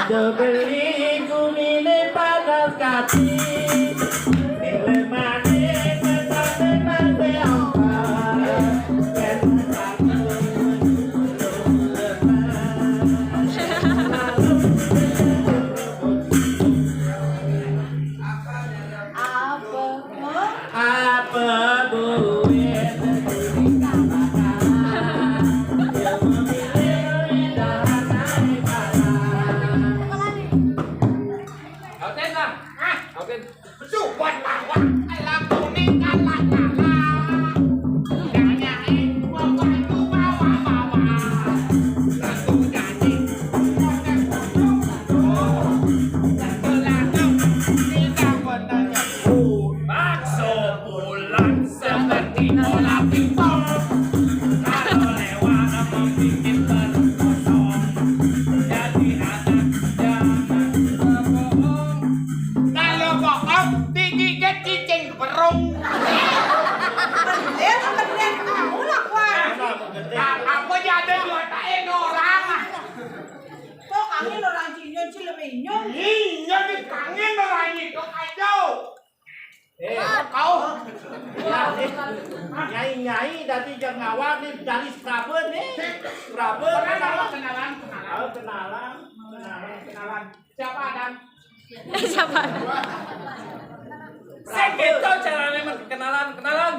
Ada beli kumine panas kati. Nilai manis petani mati apa? Apa buat Buat bawa alam kuning kalah kalah. Jangan bawa itu bawa. Langsung jadi. Kita benarnya bakso bulan seperti bola pingpong. Kalau lewat membuat perut kosong. Jadi anak jangan berbohong. Kalau bohong digigit cicing berung. Aku jadi dua tahun orang. Kok kangen orang Cina Cileminyo? Iya dikangen orang itu aja. Kau nyai dari Jangawa nih dari Sraben nih. Sraben kenalan. kenalan. Siapa Adam? Siapa? Segitu caranya kenalan. Kenalan.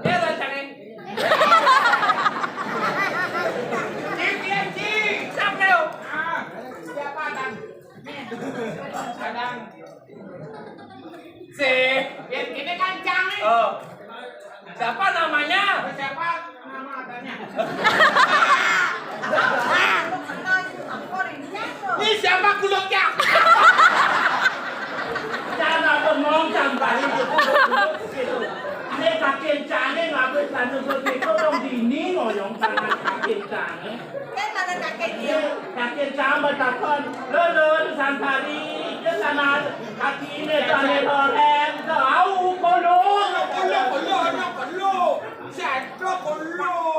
Ya rancangin. Cing. Siapa yo? Siapa Adam? Adam. Si. Ini kancang nih. Oh. Siapa namanya? Siapa nama adanya? Ini siapa kuluknya? Jangan ngomong sampai itu. Ini kakek cane ngapa sana begitu dong dini ngoyong tangan kakek cane. Kakek cane takon, lo santari, dia sana kaki ini cane lorem, tahu kolong.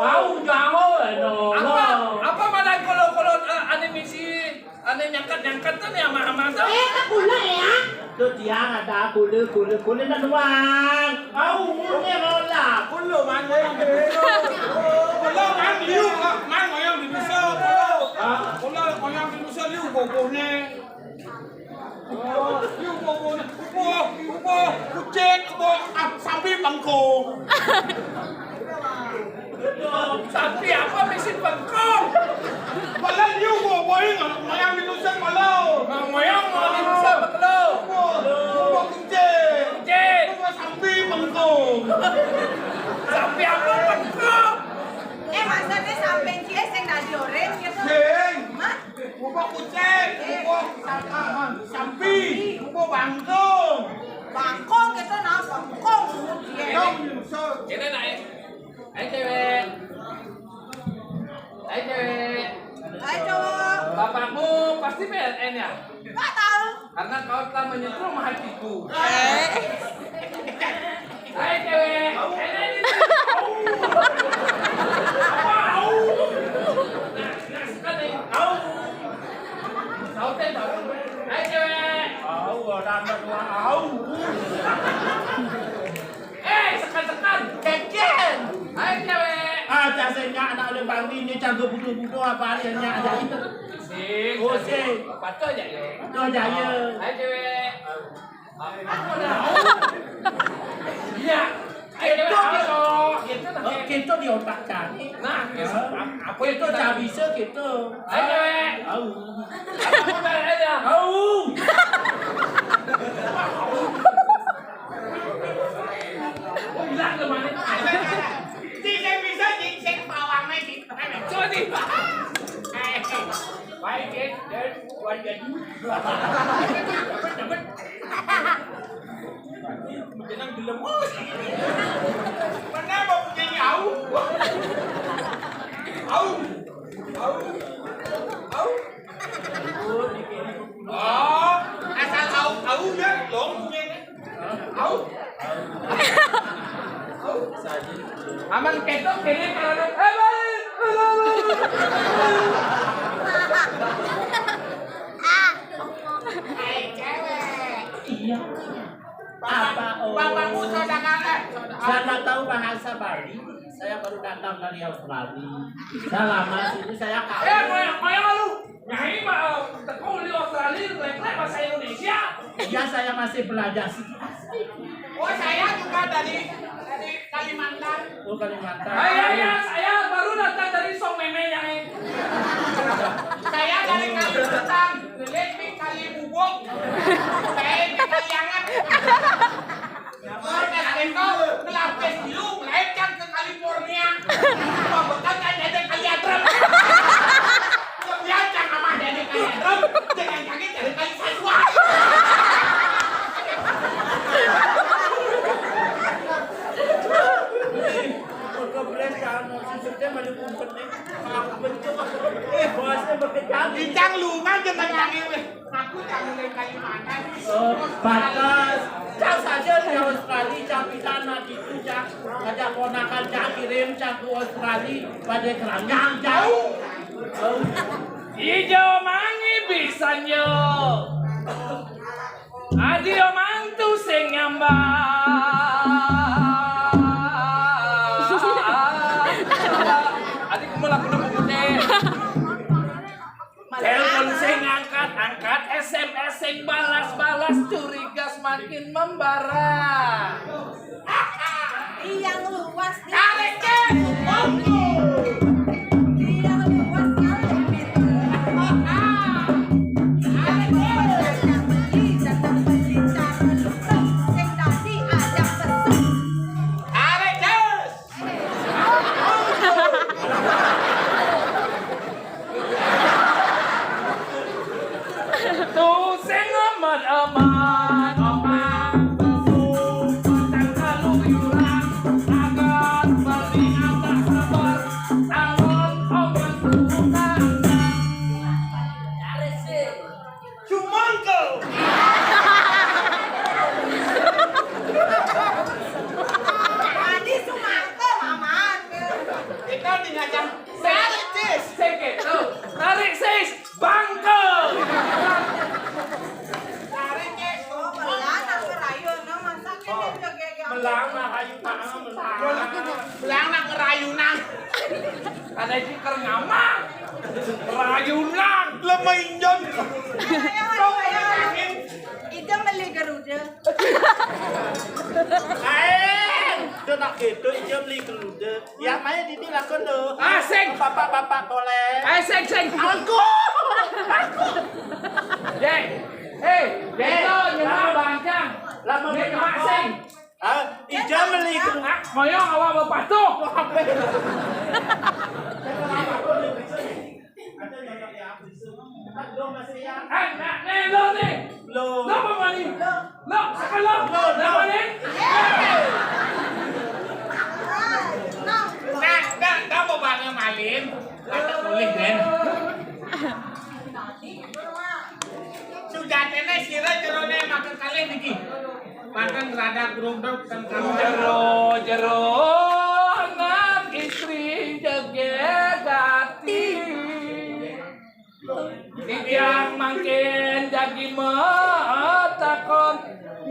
Tahu jangan no. Apa malah kalau ane nyangkat tuh nih ama tuh. Itu tiang ada kulit nak doang. Tahu mulutnya nolak. Sapi apa mesin bengkong? Moyang mau bisa betul. Kucing. Sapi apa bengkong? Maksudnya sampai cie sing dari orang gitu. Bangkong gitu nah bangkong. Ini naik. Ayo cewek. Ayo. Bapakmu pasti PNN ya? Nggak tahu. Karena kau telah menyetrum hatiku. Hai cewek. Ini. Hai cewek. Orang berdua au. Sekan. Keken. Hai cewek. Jasanya anak lembang ini cago budu-budu apa adanya ada itu. Sing. Patuh aja ya. Itu aja ya. Hai cewek. Aku dah. Iya. Hai cewek. Kita di otak kami. Nah, Apa itu tak bisa kita. Hai cewek. Au. Aku bayar aja. Au. Hilang ke mana? Coba nih. Baik, dan wajan. Jangan dilemus. Kenapa begini au? Oh, asal au ya, long au. Aman ketok kene karena Bapakmu saudaranya. Saya nggak tahu bahasa Bali. Saya baru datang dari Australia. Saya lama sini saya kawin. Moyang lu. Nyai mah teko di Australia lek-lek bahasa Indonesia. Ya saya masih belajar sih. Oh, saya juga dari Kalimantan. Oh Kalimantan. Saya baru datang dari Song Meme Nyai. Saya dari Kalimantan. Gelek di Kalibubuk. Saya di Kaliangat. Itu ngelapis dulu, melencang ke California. Bekas aja dari Kaliadrem. Melencang sama dari Kaliadrem. Jangan kaget dari Kali Saswa. Bincang lungan jangan jangan aku jangan dari Kalimantan. Batas. Cak saja di Australia, cak kita nak itu cak ngajak ponakan cak kirim cak ke Australia pada keranjang jauh. Ijo mangi bisanyo. Adio mantu sing Adik kumulak kudu putih. Telepon sing angkat, SMS sing balas, curiga semakin membara. Yang luas nih. Tarik ke, mampu. Yang luas kali gitu. Tarik terus. Tuh sing aman. Tang kaluyuran, agar beri atas sabar, angon omongan tuhan. Cumongko. Adi Sumangko aman. Kita ngajak tarik terus. Seket, tuh, tarik sis, bangko. Tarik terus. Belan aku rayu no masaknya dia juga Melang lah kayu tangan melang. Belang nak kerayunan. Ada jiker ngamang, rayunan. Leminjon. Itu beli Garuda. Itu nak gitu, dia beli kelude. Yang mana Didi lakukan tuh? Asing. Bapak boleh. Seng. Aku. Dek, itu nyemak bangcang. Lama Nyemak seng. Ija beli kelude. Moyong awak bapak tuh. Lo nih. Belum. Lo apa nih? Lo, sekarang lo. Lo apa nih? Nah, mau bangun malim. Kata boleh kan? Sudah tenes sira jerone makan kalian iki. Makan rada gerunduk kan kamu. Jero anak istri jegegati. Yang makin jadi metakon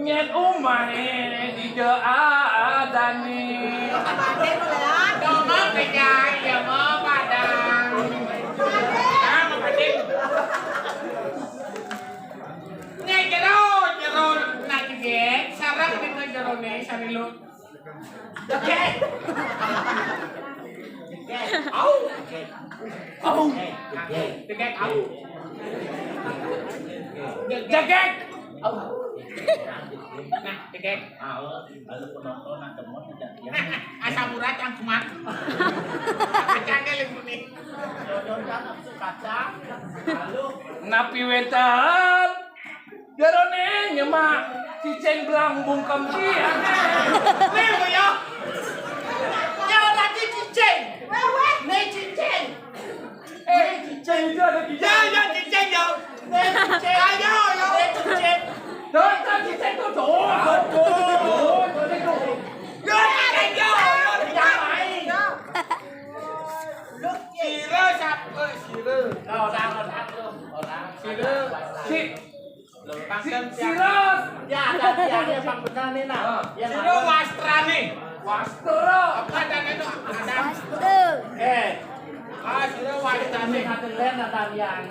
nyet umahe di adani. Domo pejai ya mau padang. Ah, mau padang. Nih jero nak juga. Sarang kita jerone sarilu. Oke. Au. Tegak au. Jegek. Nah, tegak. Lalu penonton nak demot tidak dia. Asam urat yang kumat. Kacangnya lembut nih. Jodohnya nafsu kacang. Lalu Napi wetan. Jerone nyemak ciceng belang bungkem dia. Lemu ya. ya tadi cicing. Nih cicing. Ciceng itu ada di Ya cicing ya. Nih cicing. Ayo ya. Nih cicing. Datang ciceng tuh tuh. Ya cicing ya. Yang lain. Sira siapa? Sira. Orang. Sira. Si Pangkem Siros. Ya ada Iya, Bang benar nih nak. Ya, Sino wastra nih. Wastra. Apa dan itu ada? Sino wastra kami nih. kata lain ada yang.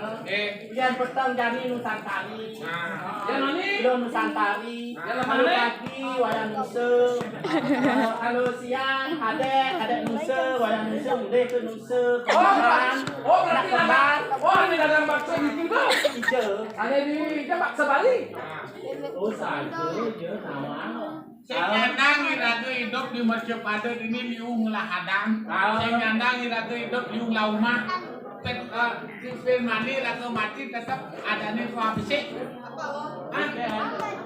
Yang petang jadi Nusantari. Yang mana? Lo Nusantari. Yang Kalau mana? pagi wayang Nusa. Kalau siang ada Nusa, wayang Nusa udah ke Nusa. Kemudian Berarti ada dagang bakso gitu dong. hijau. Ada di bakso Bali. Oh, satu je nama. Saya nyandang iratu hidup di Mercepada ini liung lah hadang. Saya nyandang iratu hidup liung lah umah. Film mandi ratu mati tetap ada nih kuabisik.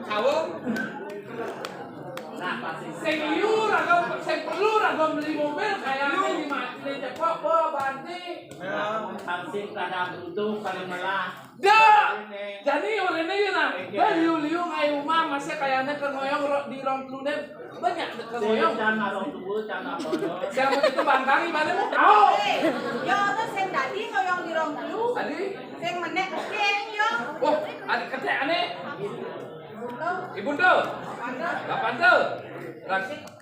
Tahu? Nah, pasti. Sing perlu ragam beli mobil kayaknya di mati cepet banti. Pasti kada butuh kalau malah. Dah. Jadi orang ini nah, liu ngai rumah masih kayaknya kengoyong di rong lunen banyak kengoyong. Jangan orang tua, jangan bodoh. Siapa itu bangkang mana mau tahu? Yo tuh sing tadi ngoyong di rong dulu. Adi, Sing menek keng yo. oh, adik ketek aneh. Ibu tuh, kapan tuh?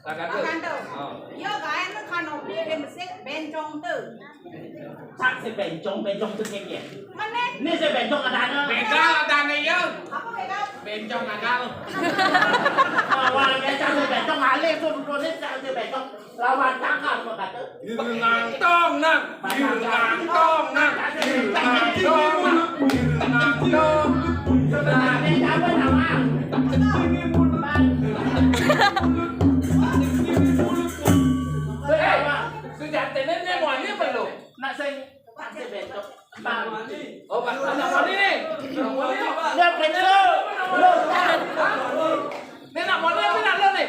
Raga tuh. Akan tuh. Oh. Yo gaen nó kanopi ke mesik bencong tuh. Cak si bencong tu kaya. Menek Ni si bencong ada na. Begal ada nih ya. apa begal? Bencong gagal. Awal bencong si bencong alih tu ni si bencong lawan tangan kau kata. Ngang tong nang, ngang tong nang, ngang tong nang, ngang tong. Sebenarnya siapa nama? Sudah tenennya mau ini belum? Nak si bencong. Oh, Pak, ada moni nih. Moni. Dia bencong. Ini nak moni apa nak lo nih?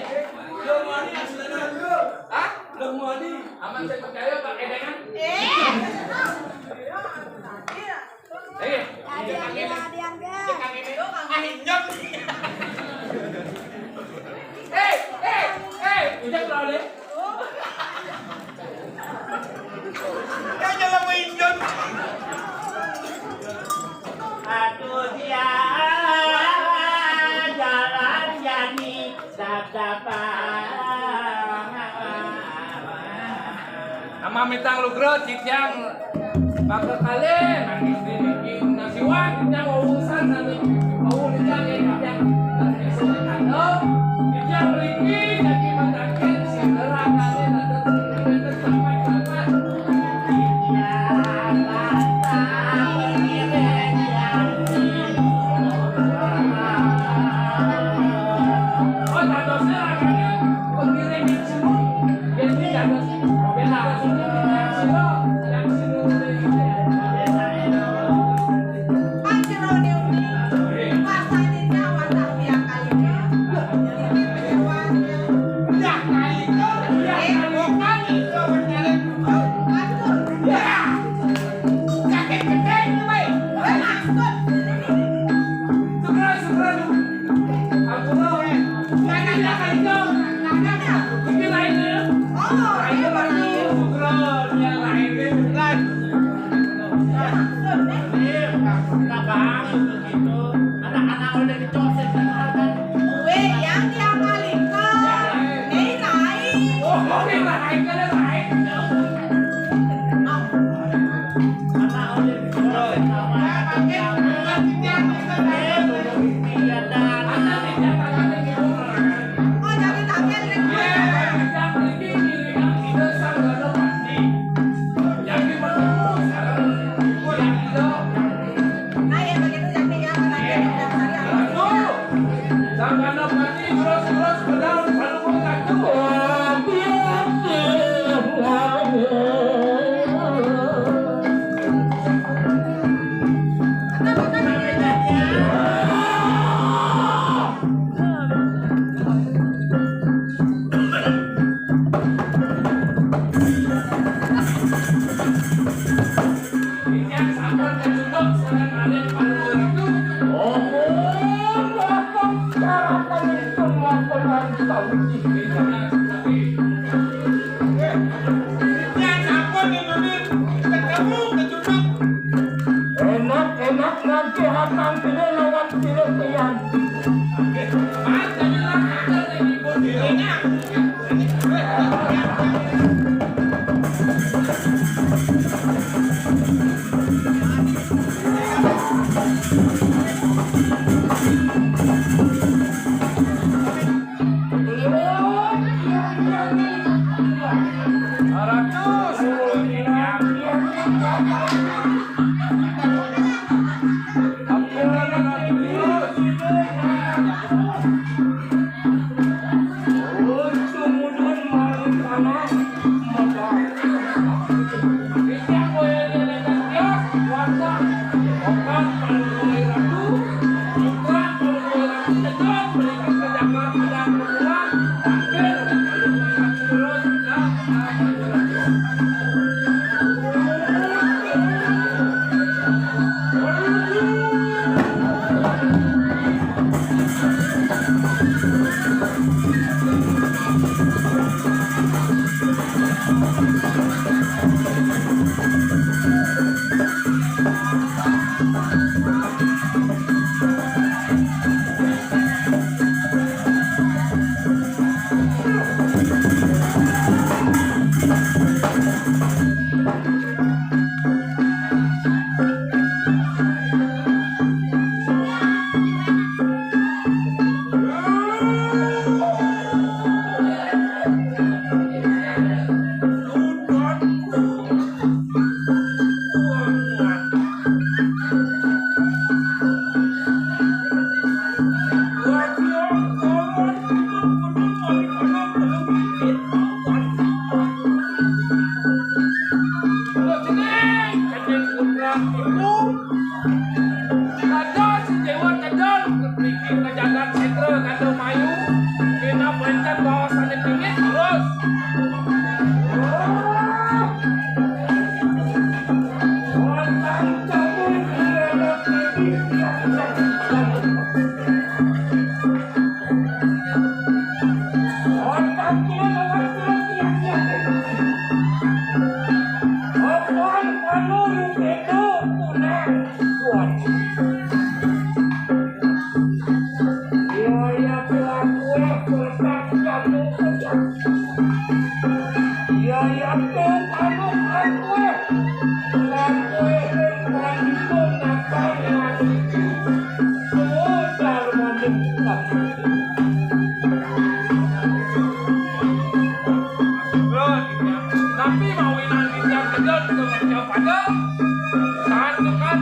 Hah? Aman saya percaya Pak Edengan. Udah berapa deh? Aduh dia jalan jadi Ama mitang lugro cicang bakal kali nangis di nasiwan cicang urusan nanti mau cicang yang kado cicang lagi jadi matakin segera kali nanti sampai kapan oh tadosnya akhirnya pengiring semua jadi tados Enak nanti hatang pilih lawan pilih pian. dikit terus. Tapi mau inang yang tegal juga jauh pada saat dekat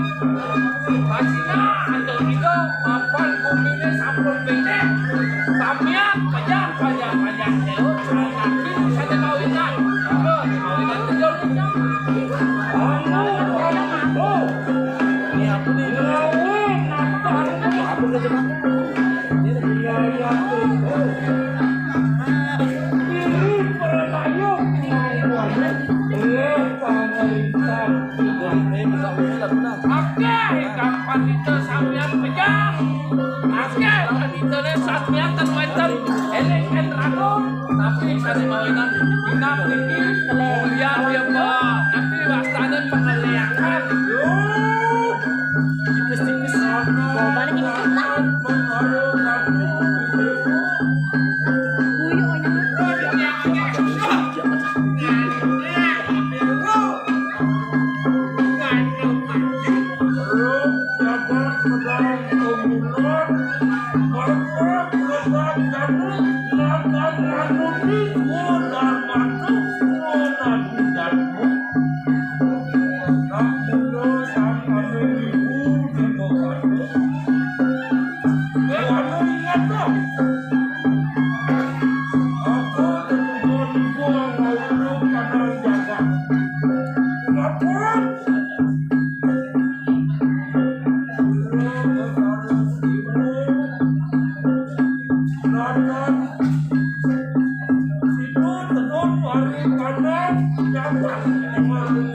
pastinya ada juga mapan kuminya sampul becek samian pajak tapi saja mau inang tegal ini aku nih aku udah jemaah kapan itu sampean pegang kan itu sampean kan macam elek kan ragu tapi saya mau inang ini kuliah dia bawa nanti waktanya pengeliakan tipis-tipis Mau balik ini kita. Ajak mani-mani.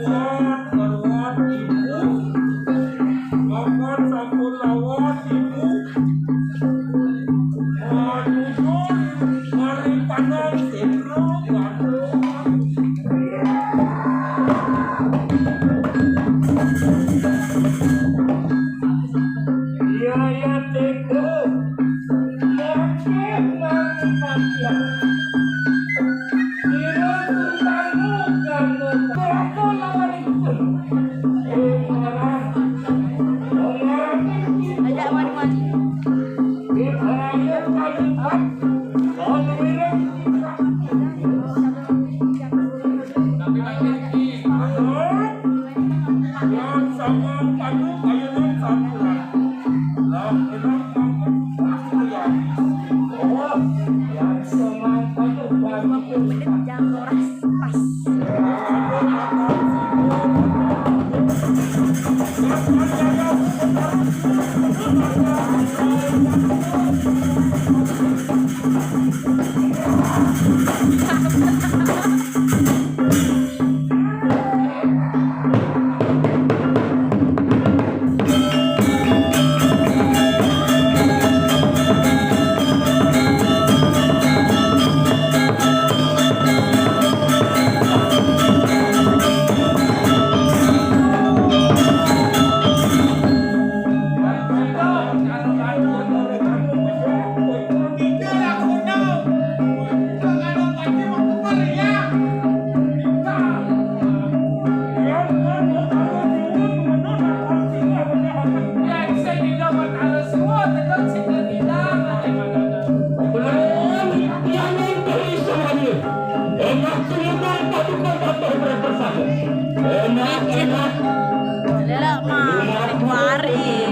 Lelak mah, kuari.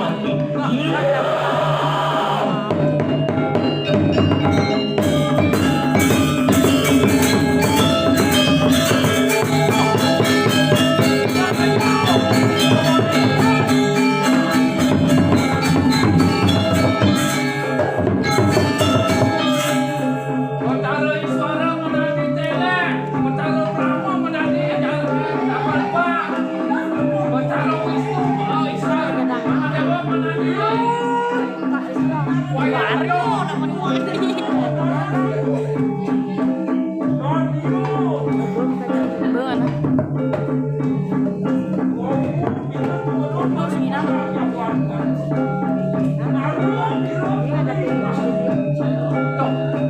Kalau suara Mario naman wani. Beun. Oh, sini dah.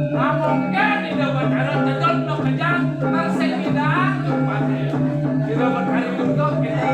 Ngomong kan di dapat karena tetap no kerja masih tidak di dapat hari itu kita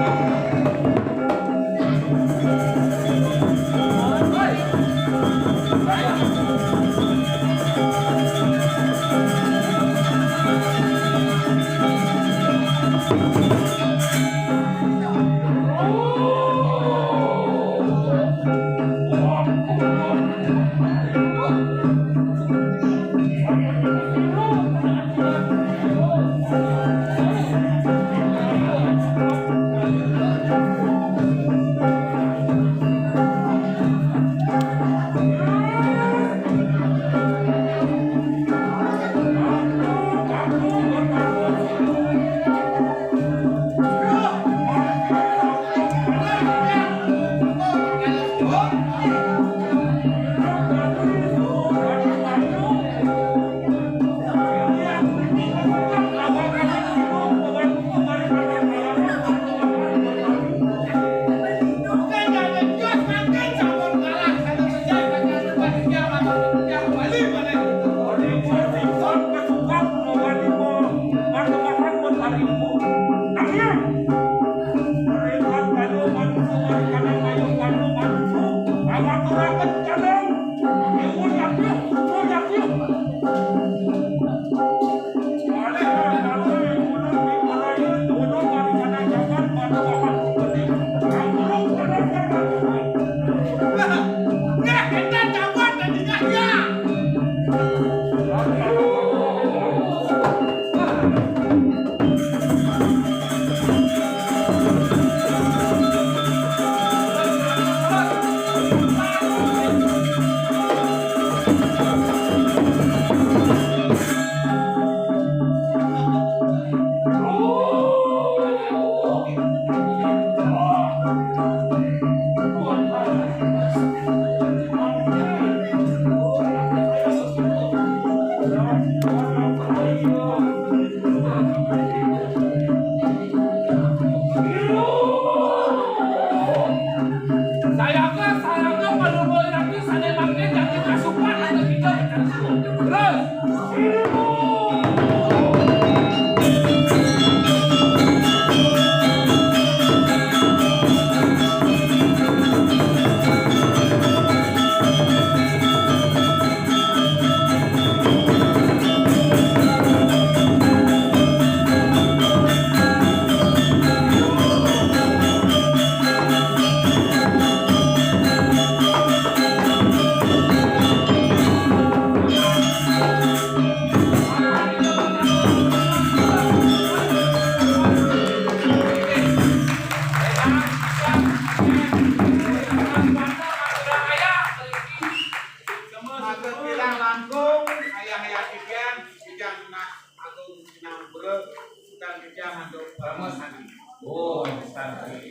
Oh, santai.